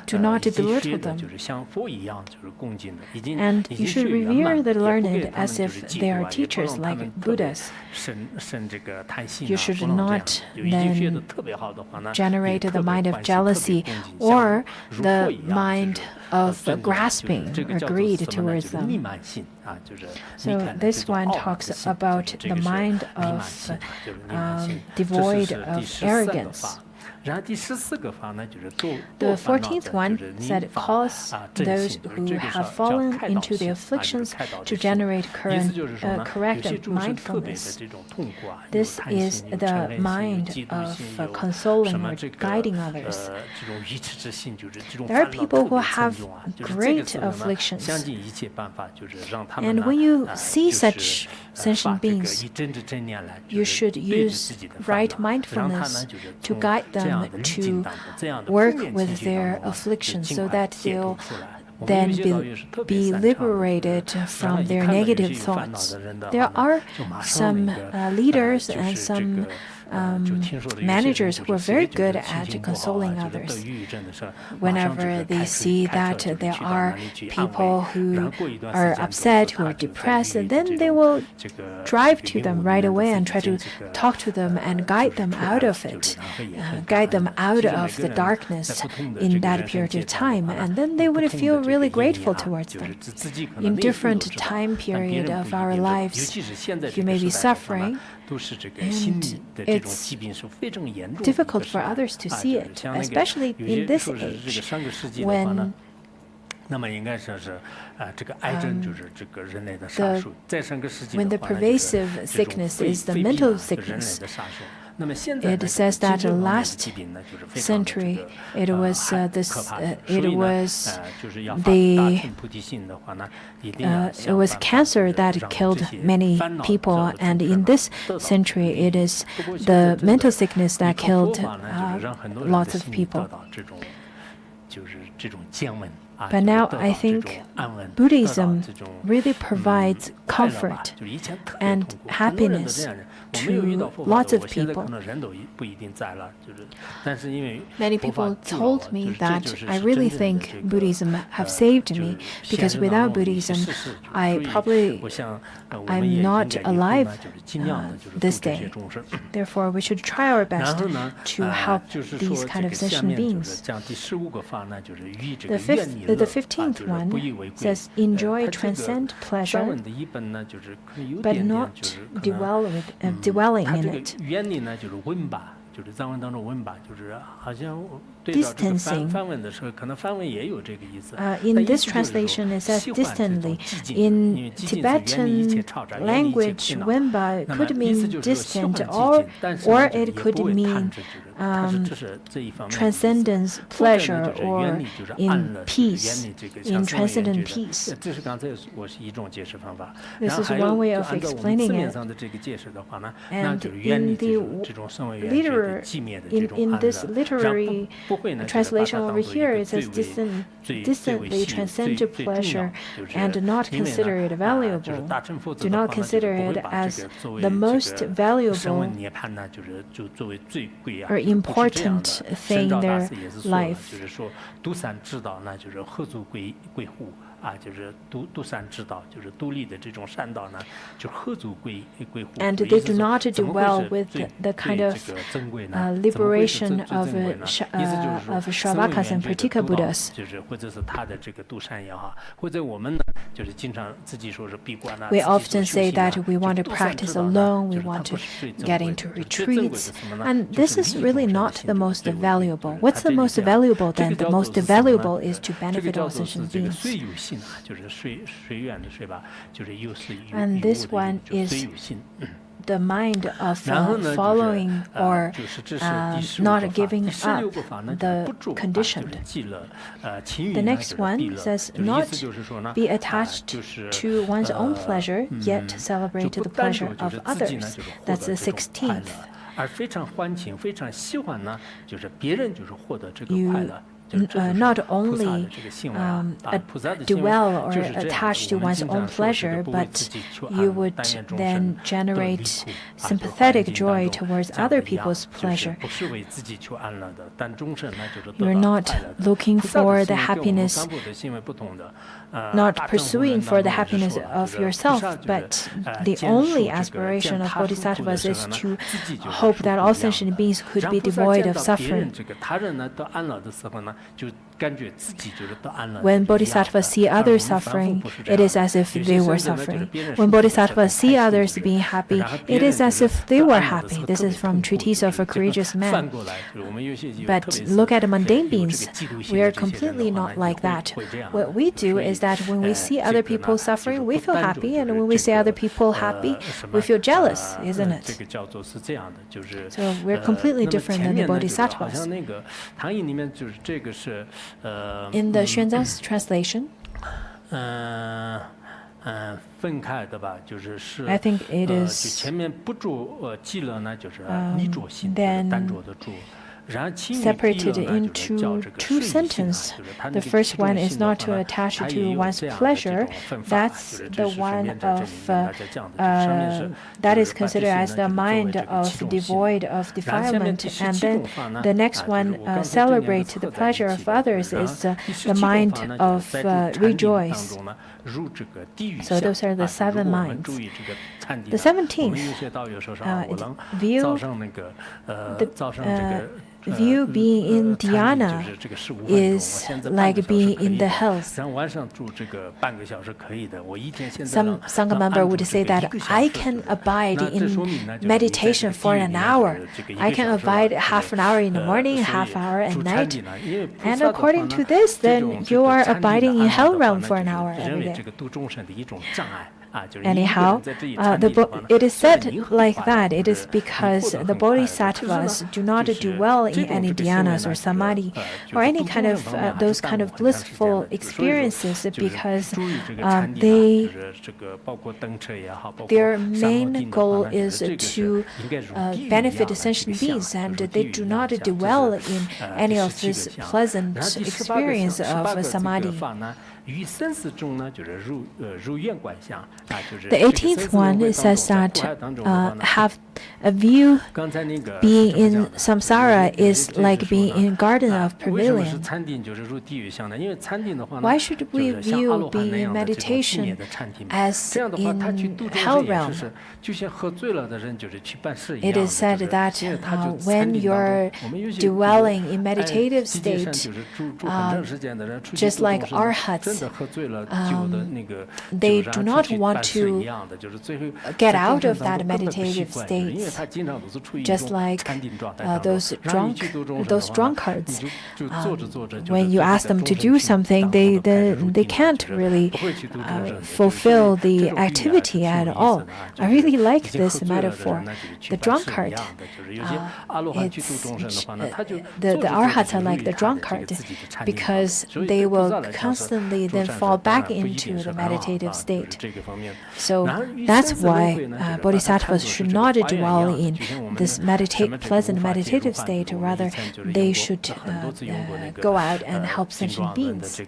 Do not belittle them. And you should revere the learned as if they are teachers like Buddhas. You should not then generate the mind of jealousy or the mind of grasping or greed towards them. So this one talks about the mind of devoid of arrogance. The 14th one said, cause those who have fallen into the afflictions to generate correct mindfulness. This is the mind of consoling or guiding others. There are people who have great afflictions. And when you see such sentient beings, you should use right mindfulness to guide them to work with their afflictions so that they'll then be liberated from their negative thoughts. There are some leaders and some managers who are very good at consoling others. Whenever they see that there are people who are upset, who are depressed, and then they will drive to them right away and try to talk to them and guide them out of it, guide them out of the darkness in that period of time. And then they would feel really grateful towards them. In different time period of our lives, you may be suffering, and it's difficult for others to see it, especially in this age when when the pervasive sickness is the mental sickness. It says that last century it was cancer that killed many people, and in this century it is the mental sickness that killed lots of people. But now I think Buddhism really provides comfort and happiness to lots of people. Many people told me that I really think Buddhism have saved me, because without Buddhism, I'm not alive this day. Therefore, we should try our best to help these kind of sentient beings. The 15th one says, enjoy, transcend pleasure, but not dwelling in it. Distancing. In this translation, it says distantly. In Tibetan language, Wenba could mean distant, or it could mean transcendence, pleasure, or in peace, in transcendent peace. This is one way of explaining it. And in this literary translation over here, it says distantly transcend to pleasure and not consider it valuable. Do not consider it as the most valuable or important thing in their life. And they do not dwell with the kind of liberation of Shravakas and Pratika Buddhas. We often say that we want to practice alone, we want to get into retreats, and this is really not the most valuable. What's the most valuable then? The most valuable is to benefit all sentient beings. And this one is the mind of following or not giving up the conditioned. The next one says not be attached to one's own pleasure, yet celebrate the pleasure of others. That's the 16th. Not only dwell or attach to one's own pleasure, but you would then generate sympathetic joy towards other people's pleasure. You're not looking for the happiness, not pursuing for the happiness of yourself, but the only aspiration of bodhisattvas is to hope that all sentient beings could be devoid of suffering. When bodhisattvas see others suffering, it is as if they were suffering. When bodhisattvas see others being happy, it is as if they were happy. This is from Treatise of a Courageous Man. But look at mundane beings. We are completely not like that. What we do is that when we see other people suffering, we feel happy, and when we see other people happy, we feel jealous, isn't it? So we're completely different than the bodhisattvas. In the Xuanzang's translation, I think it is then separated into two sentences. The first one is not to attach to one's pleasure. That's the one of that is considered as the mind of devoid of defilement. And then the next one, celebrate the pleasure of others, is the mind of rejoice. So those are the 7 minds. The 17th, view being in dhyana is like being in the hills. Some Sangha member would say that I can abide in meditation for an hour. I can abide half an hour in the morning, half hour at night. And according to this, then you are abiding in hell realm for an hour every day. Anyhow, it is said like that. It is because the bodhisattvas do not dwell in any dhyanas or samadhi or any kind of those kind of blissful experiences, because their main goal is to benefit sentient beings, and they do not dwell in any of this pleasant experience of samadhi. The 18th one says that have a view being in samsara is like being in garden of pavilion. Why should we view being in meditation as in hell realm? It is said that when you're dwelling in meditative state, just like arhats, they do not want to get out of that meditative state, just like those drunkards. When you ask them to do something, they can't really fulfill the activity at all. I really like this metaphor. The drunkard, the arhats are like the drunkard, because they will constantly then fall back into the meditative state. So that's why bodhisattvas should not dwell in this pleasant meditative state. Rather, they should go out and help sentient beings.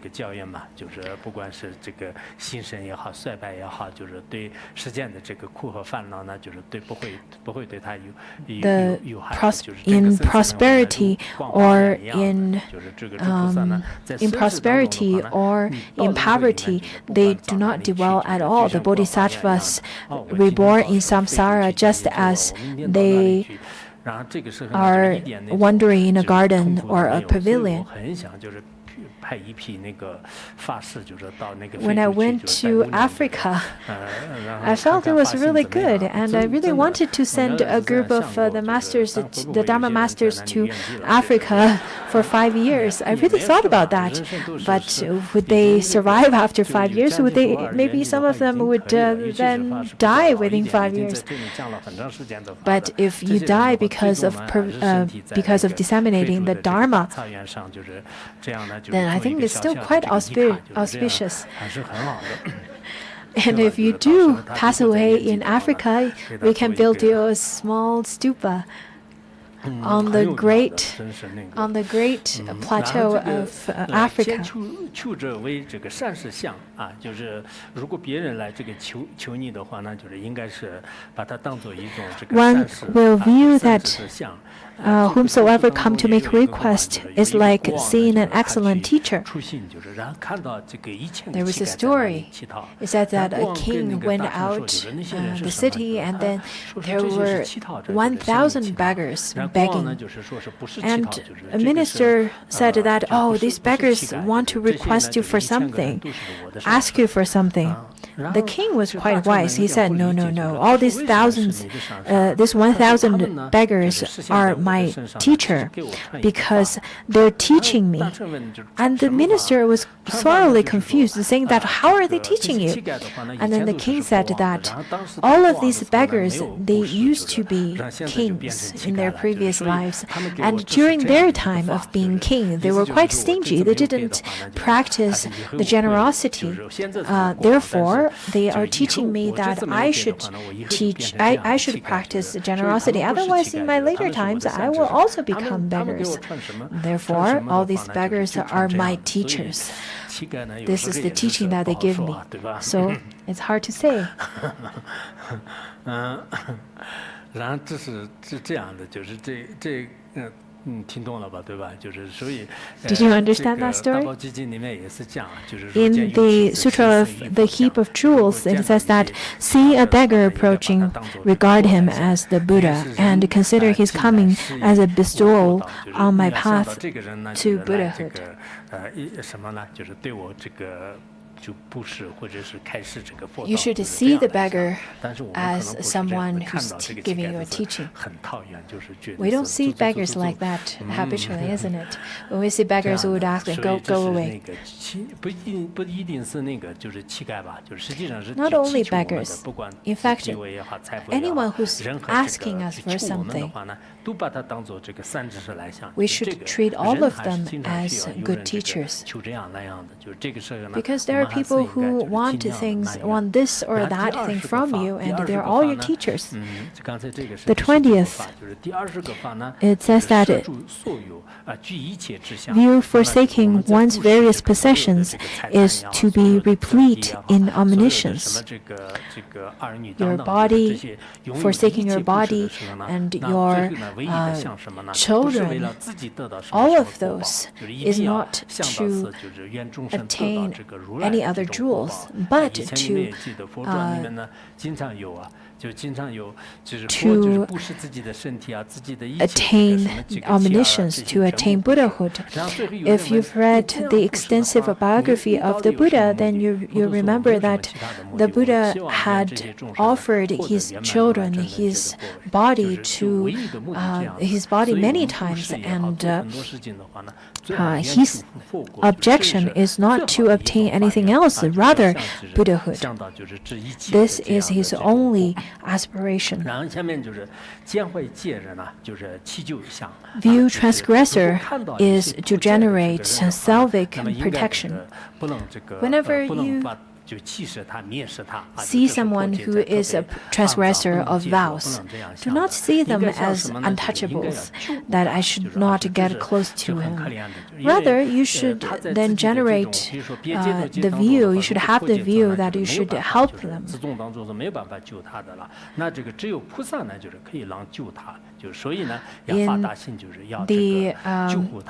In prosperity or in poverty, they do not dwell at all. The bodhisattvas reborn in samsara just as they are wandering in a garden or a pavilion. When I went to Africa, I felt it was really good, and I really wanted to send a group of the Dharma masters to Africa for 5 years. I really thought about that, but would they survive after 5 years? Maybe some of them would then die within 5 years. But if you die because of disseminating the Dharma, then I think it's still quite auspicious. And if you do pass away in Africa, we can build you a small stupa on the great plateau of Africa. One will view that whomsoever come to make request is like seeing an excellent teacher. There was a story. It said that a king went out the city, and then there were 1,000 beggars begging. And a minister said that, oh, these beggars want to request you for something, ask you for something. The king was quite wise. He said, no. All these this 1,000 beggars are my teacher, because they're teaching me. And the minister was thoroughly confused, saying that, how are they teaching you? And then the king said that all of these beggars, they used to be kings in their previous lives. And during their time of being king, they were quite stingy. They didn't practice the generosity. Therefore, they are teaching me that I should practice generosity. Otherwise, in my later times, I will also become beggars. Therefore, all these beggars are my teachers. This is the teaching that they give me. So it's hard to say. Did you understand that story? In the Sutra of the Heap of Jewels, it says that see a beggar approaching, regard him as the Buddha, and consider his coming as a bestowal on my path to Buddhahood. You should see the beggar as someone who's giving you a teaching. We don't see beggars like that habitually, isn't it? When we see beggars, we would ask them, go away. Not only beggars. In fact, anyone who's asking us for something, we should treat all of them as good teachers. Because there are people who want this or that thing from you, and they're all your teachers. The 20th, it says that view forsaking one's various possessions is to be replete in omniscience. Your body, forsaking your body, and your children, all of those is not to obtain any other jewels, but to attain omniscience, to attain Buddhahood. If you've read the extensive biography of the Buddha, then you remember that the Buddha had offered his children his body many times, and his objection is not to obtain anything else, rather Buddhahood. This is his only aspiration. View transgressor is to generate salvic protection. Whenever you see someone who is a transgressor of vows, do not see them as untouchables, that I should not get close to him. Rather, you should then generate the view, you should have the view that you should help them.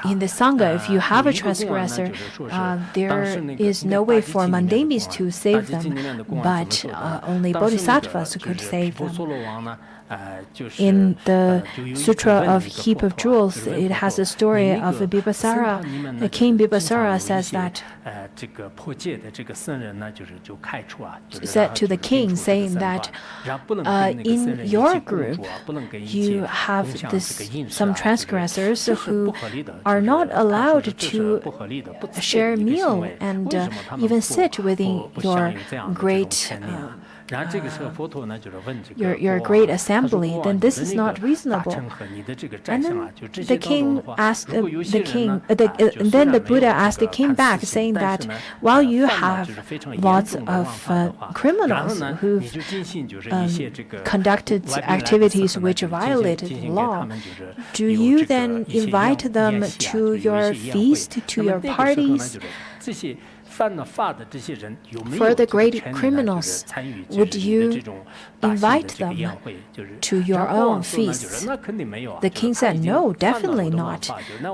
In the Sangha, if you have a transgressor, there is no way for mundane beings to save them, but only bodhisattvas could save them. In the Sutra of Heap of Jewels, it has a story of Bibasara. The king Bibasara says that, said to the king, saying that in your group, you have some transgressors who are not allowed to share a meal and even sit within your great your great assembly, then this is not reasonable. And then the king asked then the Buddha asked the king back, saying that while you have lots of criminals who've conducted activities which violated the law, do you then invite them to your feast, to your parties? For the great criminals, would you invite them to your own feasts? The king said, no, definitely not.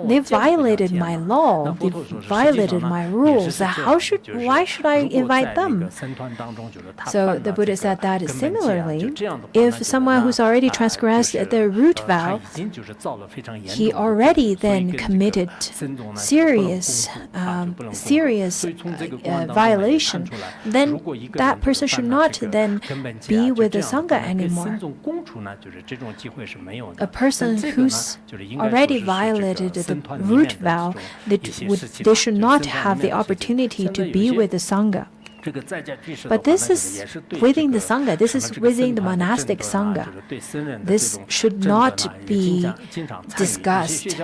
They violated my law. They violated my rules. Why should I invite them? So the Buddha said that similarly, if someone who's already transgressed the root vow, he already then committed serious violation, then that person should not then be with the Sangha anymore. A person who's already violated the root vow, they should not have the opportunity to be with the Sangha. But this is within the Sangha, this is within the monastic Sangha. This should not be discussed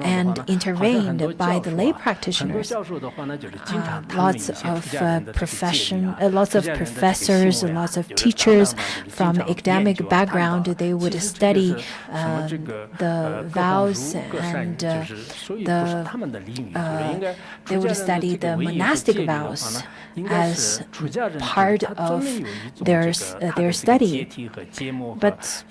and intervened by the lay practitioners. Lots of professors, lots of teachers from academic background, they would study the vows and they would study the monastic vows as as part of their study. But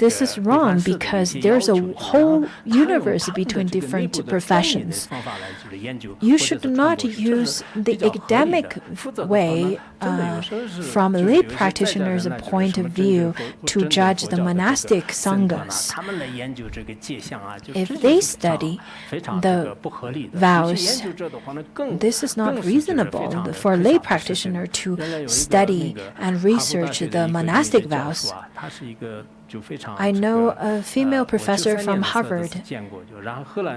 this is wrong because there's a whole universe between different professions. You should not use the academic way from a lay practitioner's point of view to judge the monastic sanghas. If they study the vows, this is not reasonable for a lay practitioner to study and research the monastic vows. I know a female professor from Harvard.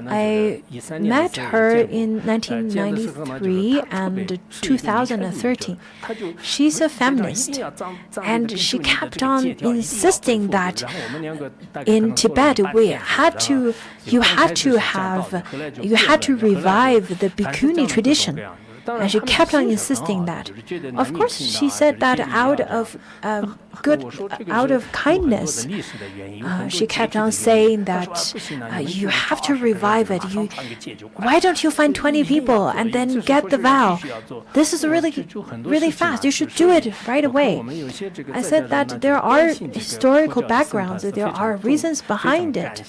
I met her in 1993 and 2013. She's a feminist, and she kept on insisting that in Tibet you had to revive the bhikkhuni tradition. And she kept on insisting that. Of course, she said that out of kindness. She kept on saying that you have to revive it. Why don't you find 20 people and then get the vow? This is really fast. You should do it right away. I said that there are historical backgrounds, there are reasons behind it.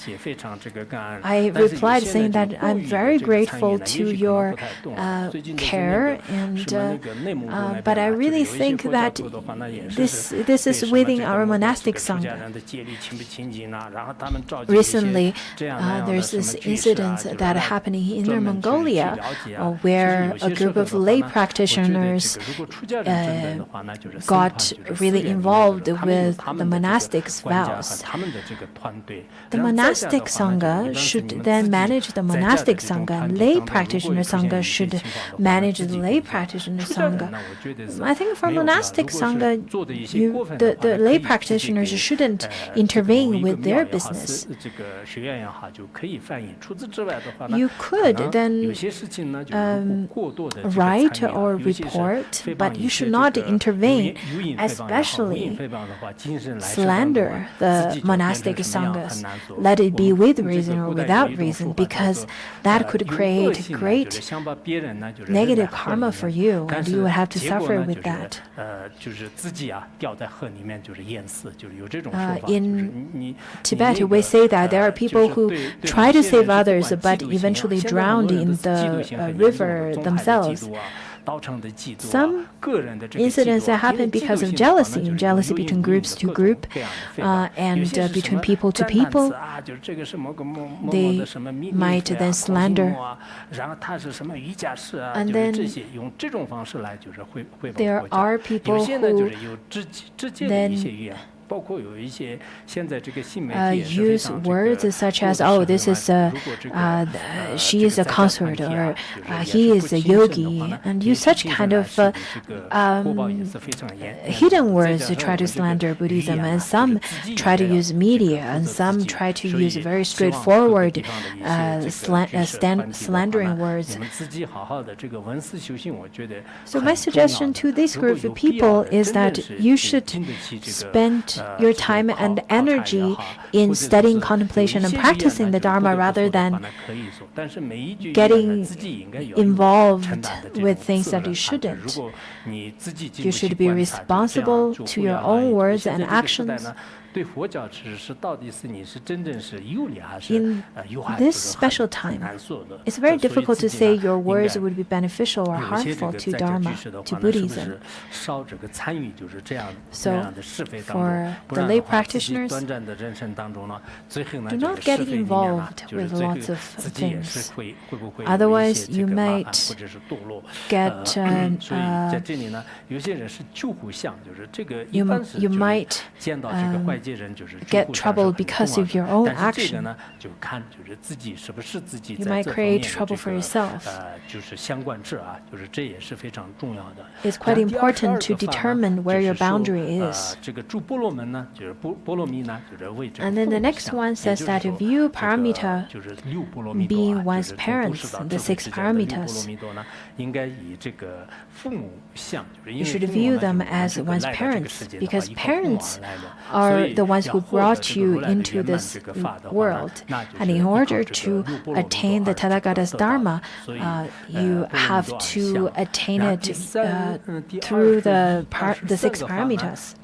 I replied saying that I'm very grateful to your care. But I really think that this is within our monastic sangha. Recently, there's this incident that happened in Inner Mongolia, where a group of lay practitioners got really involved with the monastic's vows. The monastic sangha should then manage the monastic sangha, and lay practitioner sangha should manage the lay practitioner sangha. I think for monastic sangha, the lay practitioners shouldn't intervene with their business. You could then write or report, but you should not intervene, especially slander the monastic sanghas. Let it be with reason or without reason, because that could create great negative karma for you, and you would have to suffer with that. In Tibet, we say that there are people who try to save others but eventually drowned in the river themselves. Some incidents that happen because of jealousy between groups to group, and between people to people. They might then slander. And then there are people who then use words such as, "Oh, this is she is a consort," or "he is a yogi," and use such kind of hidden words to try to slander Buddhism. And some try to use media, and some try to use very straightforward slandering words. So my suggestion to this group of people is that you should spend your time and energy in studying contemplation and practicing the Dharma rather than getting involved with things that you shouldn't. You should be responsible to your own words and actions. In this special time, it's very difficult to say your words would be beneficial or harmful to Dharma, to Buddhism. So, for the lay practitioners, do not get involved with lots of things. Otherwise, you might get you might get trouble because of your own action. You might create trouble for yourself. It's quite important to determine where your boundary is. And then the next one says that view paramita being one's parents, the 6 paramitas. You should view them as one's parents, because parents are the ones who brought you into this world. And in order to attain the Tathagata's Dharma, you have to attain it through the 6 paramitas.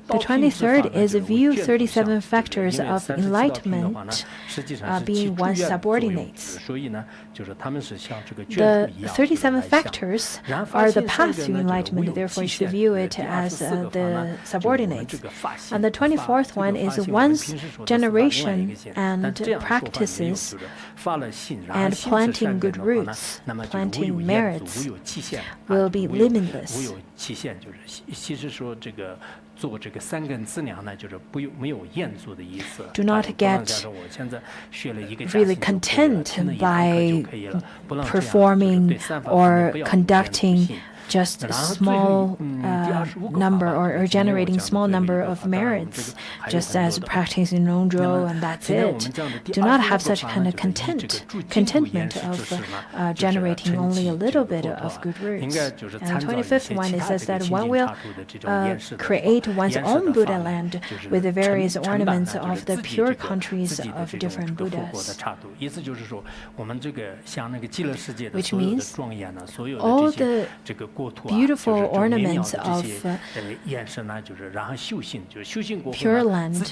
The 23rd is view 37 factors of enlightenment being one's subordinates. The 37 factors are the path to enlightenment, therefore you should view it as the subordinates. And the 24th one is one's generation and practices and planting good roots, planting merits will be limitless. Do not get really content by performing or conducting just a small number or generating small number of merits, just as practicing Nongzhou and that's it. Do not have such kind of contentment of generating only a little bit of good roots. And the 25th one, it says that one will create one's own Buddha land with the various ornaments of the pure countries of different Buddhas. Which means all the beautiful ornaments of Pure Land, of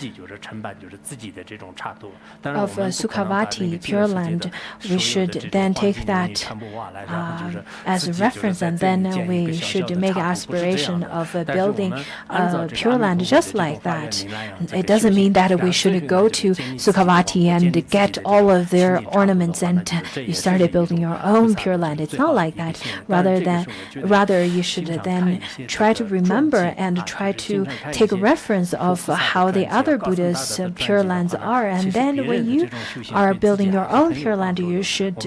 Sukhavati, Pure Land, we should then take that as a reference, and then we should make aspiration of building Pure Land just like that. It doesn't mean that we should go to Sukhavati and get all of their ornaments and you started building your own Pure Land. It's not like that. Rather you should then try to remember and try to take a reference of how the other Buddhas' Pure Lands are. And then when you are building your own Pure Land, you should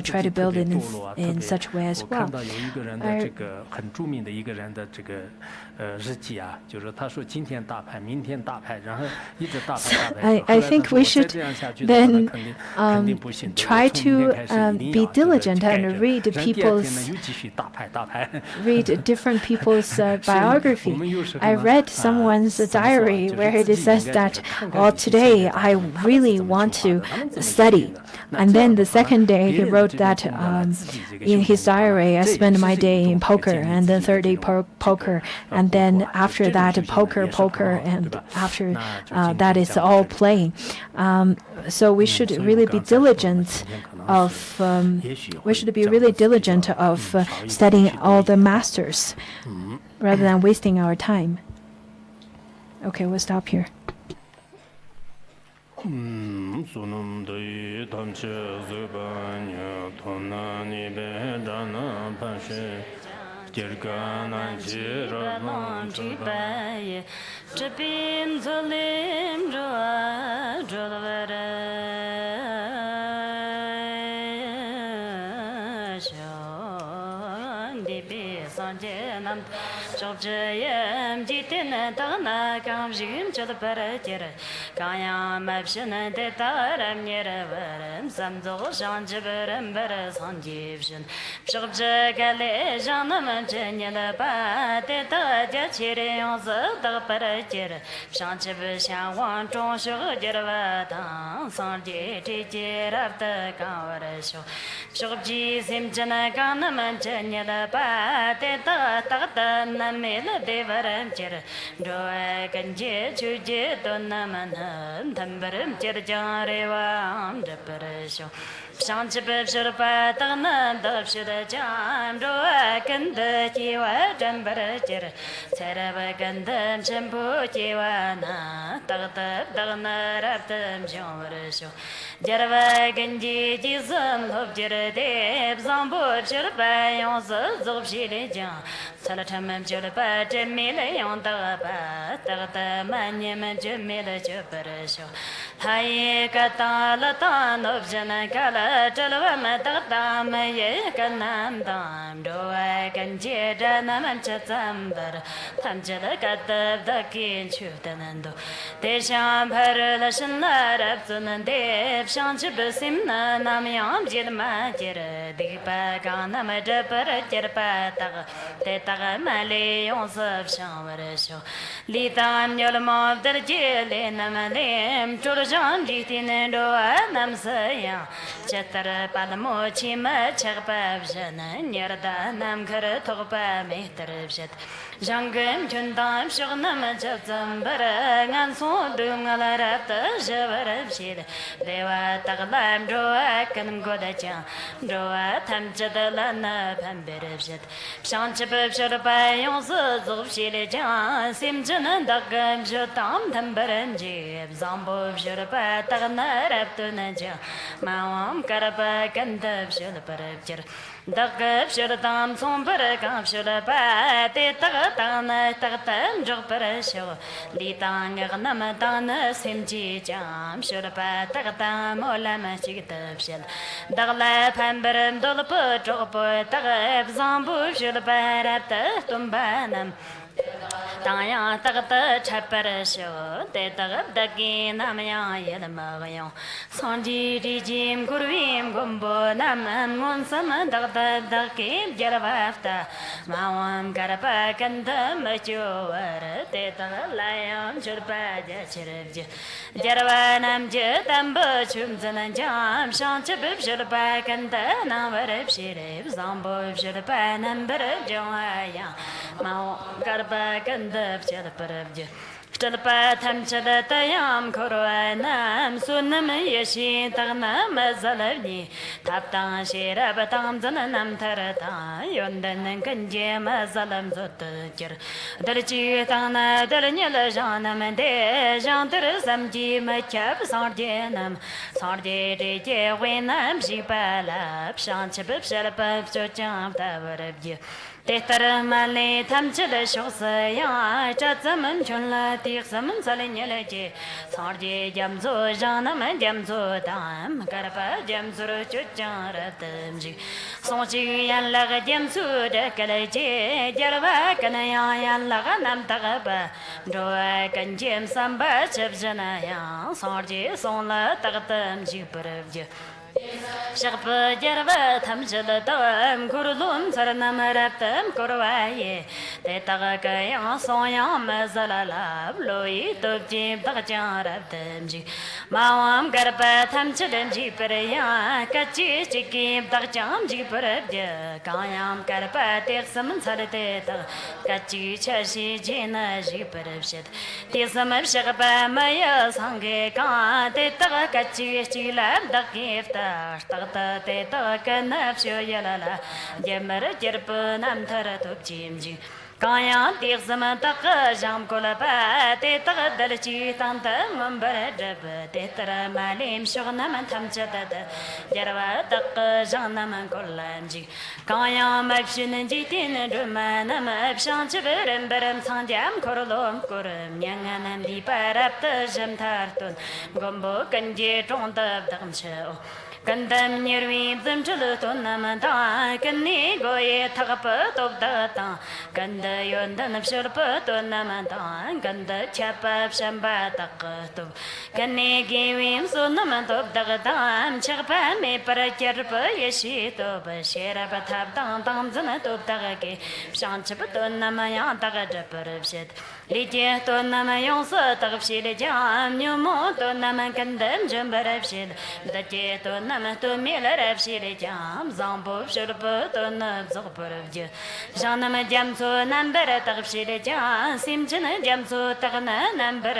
try to build it in such a way as well. I think we should then try to be diligent and read different people's biography. I read someone's diary where it says that, well, today I really want to study. And then the second day he wrote that in his diary, I spend my day in poker, and then third day poker, and then after that poker, and after that it's all playing. So we should really be diligent of studying all the masters rather than wasting our time. Okay, we'll stop here. Hai kata lata nop jana kala jalwa mata tam ye kanam tam doa kan je dana mancha zambar tam jala kata dakin chutanando te sham bhar la shanna rab sunan dev shan chib simna nam yam jil ma jir dipa kana ma japar jir pa ta te ta male yon sab sham varsho li tam yol ma dar jile namalem chul jam jitin do nam saya chatar palmo chima chagpa jana nyarda nam khar thogpa mehtar jat jangam chundam shugnam chatsam bara ngan so dungal rat javar jil dewa taglam do kan godacha do tham chadalana pamber jat shanchip sharpa yons zub shile ja sim janan dagam jotam tambaran jib zambo sharpa tagna raptuna ja mawam karapa kandab shalparabjar dagab sharatam sompar kap shalapa te tagatana tagatam jogpar shaw litang namatan simji jam shalapa tagatam olama chigitab shal dagla pambaram dolpo jogpo tagab zambo shalapa rapta tumbanam Taya Takata Chapara Show, Te Tagap Daki Namaya Yelamayo, Sanji Jim Kurvim Gumbo Naman Monsama Dagda Daki Jaravafta, Mawam Karapak and the Machuar, Te Tagalayan Churpa Jachirj, Jaravanam Jetambo Chumsan and Jam, Shanchibib Shurpak and the Navarib Shirib, Zambo Shurpan and Berib Joaya, Mao Karpak and the Chelparabja. Stelpatam Chelatayam Koroanam Sunam Yeshi Tagna Mazalavni Taptan Shirabatam Zananam Tarata Yondan and Kanje Mazalam Zotur Delchi Tana Delanilla Janam and De Jantar Samji Machap Sardianam Sardi Deje Winam Shipala Shanchip Shelpa Socham Tavarabja Tehtar Mali Tamchila Shosaya Chatsaman Chunla Tixaman Salinelaji Sardi Jamzo Janam and Jamzo Tam Karapa Jamsur Chucharatamji Sonchi and Laga Jamsu de Kalaji Jarava Kanaya and Laganam Tagaba Doa can Jim Samba Chepjanaya Sardi Sonla Tagatam Jiparabja Shakpa Jarva Tamjalatam Kurulum Saranamaratam Kurwaye Tetagakaya Soyam Mazalala Loi Tubjim Takjaratamji Mawam Garpa Tamchadanji Peraya Kachi Chikim Takjam Jiparabja Kayam Karpa Texam Sarateta Kachi Chashi Jina Jiparabshet Tisamab Shakpa Maya Sange Ka Tetaga Kachi Chilab Dakifta Tata Teta Kanapsho Yalala Jammer Jerpa Namtara Tubjimji Kaya Tirsamataka Jam Kolapa Teta Dalchi Tanta Mumbarajab Tetra Malim Shornam Tamchata Jarava Taka Janaman Kolanji Kaya Makshin Jitin Drumanam Abshanchiver and Beram Sanjam Korolom Kurum Yanganam Diparapta Jam Tartun Gombo Kanje Tonta Damsho Kandam Nirvim Zimchuluton Namanta, Kani Goye Takaput of Data, Kanda Yondan of Shurputun Namanta, Kanda Chapa Shamba Takato, Kani Givim Sunamant of Dagatam, Chapa me Parakerpa Yeshito, Bashera Batab Tanzanat of Tagaki, Shanchaputun Namaya Tagajaparabshet, Lidia Tonamayon Sot of Shilajam, Numoto Namakandam Jumbarabshid, the Jeton to Miller of Shirijam, Zambo, Shurputun of Zoparabja, Janama Jamso, number of Shirijam, Simchina Jamso, Takana, number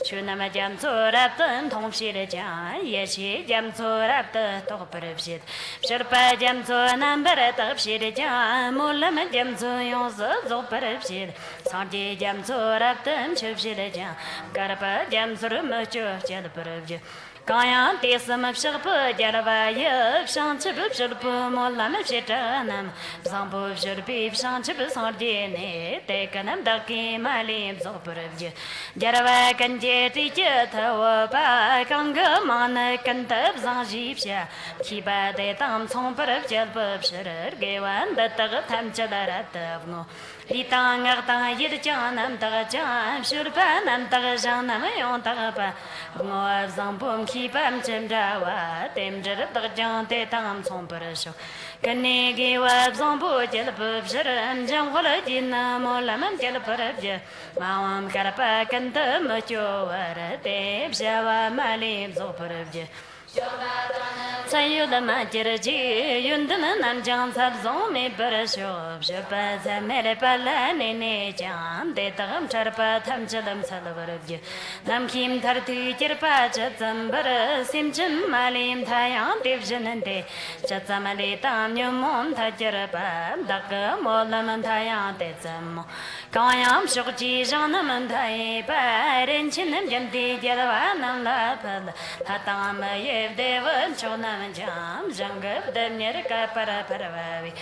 Chunama Jamso, Rapton, Tom Shirijam, Yeshi, Jamso, Raptor, Toparabshid, Sherpa Jamso, number of Shirijam, Mulama Jamso, Yonso, Zoparabshid, Sanji Jamso, Rapton, Chub Shirijam, Karapa Jamso, Mucho, Jalparabja. Kayan tesam shirpa jarvaya shanchib shirpa molam shitanam zambu shirpi shanchib sardine tekanam daki malim zoprevje jarva kanje tije thawa kanga man kantab zanjipsha kiba de tam chong parab jalbab shirar gewan datag tham chadaratavno Litang artang yir janam taga jam shurpa nam taga janam yon taga pa ngoab zambum kipam chimdawa tem jarab taga jan te tam chong parasho kane ge wab zambu jalbab shiram jam wala jinna molamam jalparab ja mawam karapa kanta macho wara te bshawa malim zoparab ja Sayuda majirji yundana namjam sabzon me barasho shapa zamere pala ne jam de tagam charpa tham chalam salvaraj nam kim tharti kirpa chatambar simchim malim thayam devjanante chatamale tam nyumon thajrpa dak molam thayam te zam kayam shukji janam thai parin chinam jamdi jalwanam la pal hatam Devan chonam jam jangab damner ka para paravavi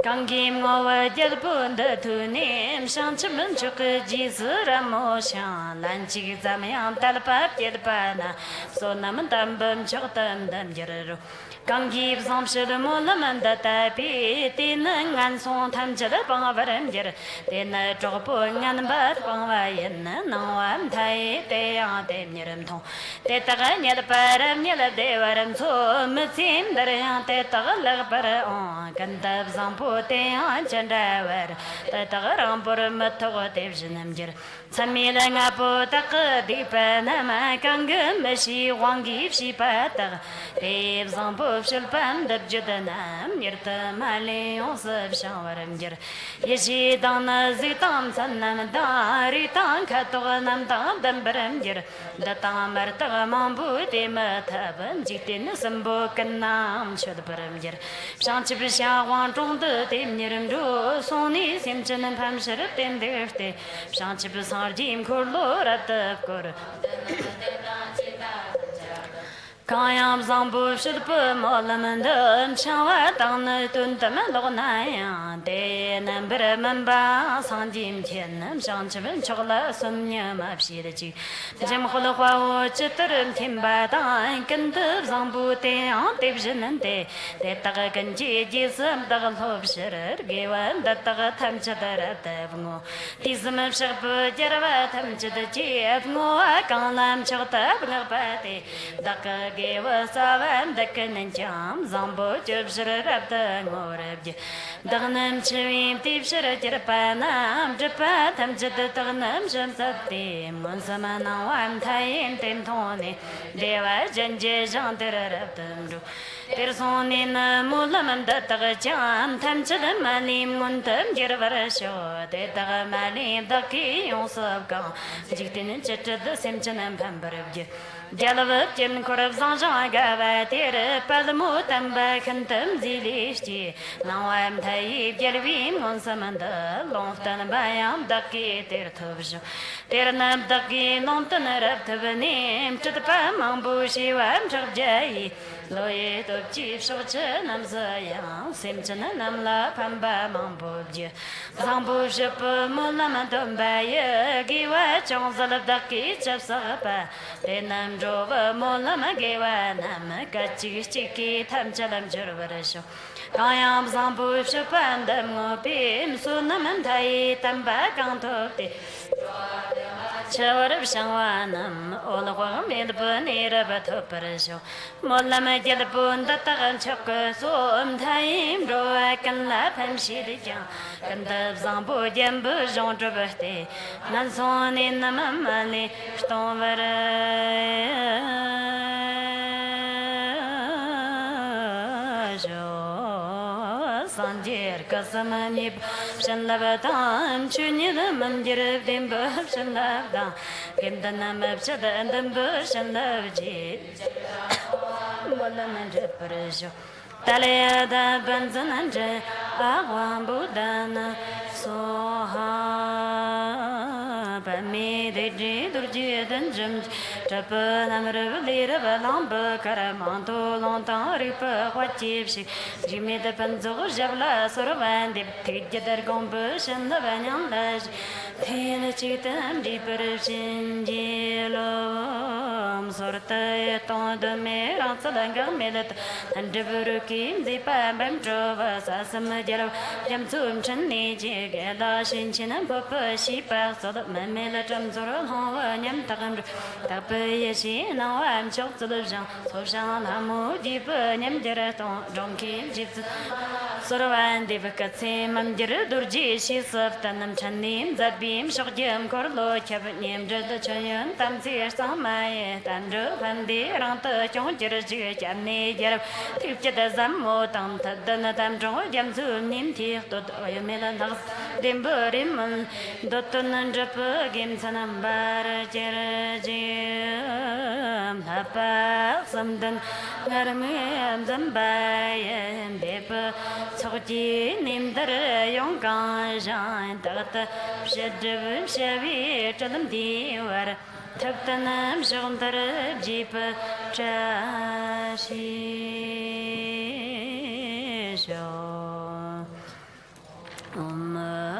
Kangim ngova jalpun da tunim shanchim chuk jizura moshan lanchig zamyam talpap jelpana sonam tambam choktam dam jararu Kangib zamshir molam da tapi tinangan son tam jala pangavaram jar tena chokpungan bat pangvayan nawam thai te ya temniram thong te taga nyal param nyal devaram so mutsim darya te taga lag para on kantab zampu te ya chandavar te taga rampur matho devjinam jar samila ngapo tak dipanama kangam shi wangib shi patag dev zampu shulpan darjadanam yirta mali yosef shawaram jar yeshi dana zitam sannam dari tan katoganam tam dambaram jar datamar tagamam budi mathaban jitin sambo kannam shudbaram jar shanchi bisha wan trong de tim nirim ro soni simchanam pham sharap tem defte shanchi bisar jim khurlo rat kor Kayam zambu shirpa molamandam shawa tangna tuntam lognaya de nambra mamba sanjim tiennam shanchim chogla sumnya mapshiraji jam khul khwa chitrum timba dan kandab zambu te antib jinante de taga ganji jisam dagal hob shirar gewan da taga tamchadara tavngo tizam shirpa jarwa tamchadaji avngo kanlam chogta bnapate daga Geva savam dakkan jam zambo jabshra rabda ngorabje dagnam chivim tipshra jirpanam japa tam jid dagnam shamsati mansamana wam thayim tim thone deva janje jantar rabdam Personi namulam dattag jam tam chidam malim muntam jirvarasho de dag malim daki yonsabga jiktin chachad simchanam pambarabje Jalavad jim korab zanjan gava tere palmu tamba kantam zilishti nawam thayib jalvim monsamanda longtan bayam daki ter thabjo ter nam daki longtan rab thabanim chitpa mambu shivam chabjai loye topchi shoche nam zayam simchana nam la pamba mambobje zambu ship mulam tombaya giwa chongzalab daki chapsapa tenam Jova molam gewa nam kachi chiki tham chalam jurvarasho kayam zambu shapandam ngopim sunam thai tamba kantokte chawarab shangwanam olagwam medbani rabatho parasho molam gelbun datagam chak som thaim ro kan la pham shirja kandab zambu jambu jonjobte nan soni namamali stonvara Sanjir kasamani shanlavatam chunil mandir dimba shanlavda kimdanam abchadan shanlavji molamandra parasho Taleda banzanandra agwam budana soha pamide durji danjam Trap nam rub lira balam karamanto longtemps rip watchipsi Jimmy de Penzo Javla Sorvan de Tidjar Gombush and the Vanyan Lash Tina Chitam deeper Shinjilom Sorta ton de mer Ansalanga Millet and Deburukim the Pam Drova Sasamajaro Jamsum Chani Jigela Shinchin and Papa Shipa so that Mamela Jamzoro Hawanyam Takam Tapayashi now I'm choked to the Jean so shall Hamu deep Nyam Jeraton Donkey Jips Sorovan Divakatim and Jeredurji she served Tanam Chanim that beam Shokjam Korlo Cabinet Jed Chayan Tamsir Samay Tandru Pandi Ranta Chon Jerji Jamni Jerab Tipjada Zammo Tam Tadanatam Jo Jamzu Nim Tir Dot Oyamela Dimburim Doton and Japa Game Sanambar Jerajim Hapa Samdan Garam Zambay and Depa Soji Nimdar Yongan Jan Tata Shedv Shavi Chalam Diwar Taptanam Shondar Jeep Chashi Palma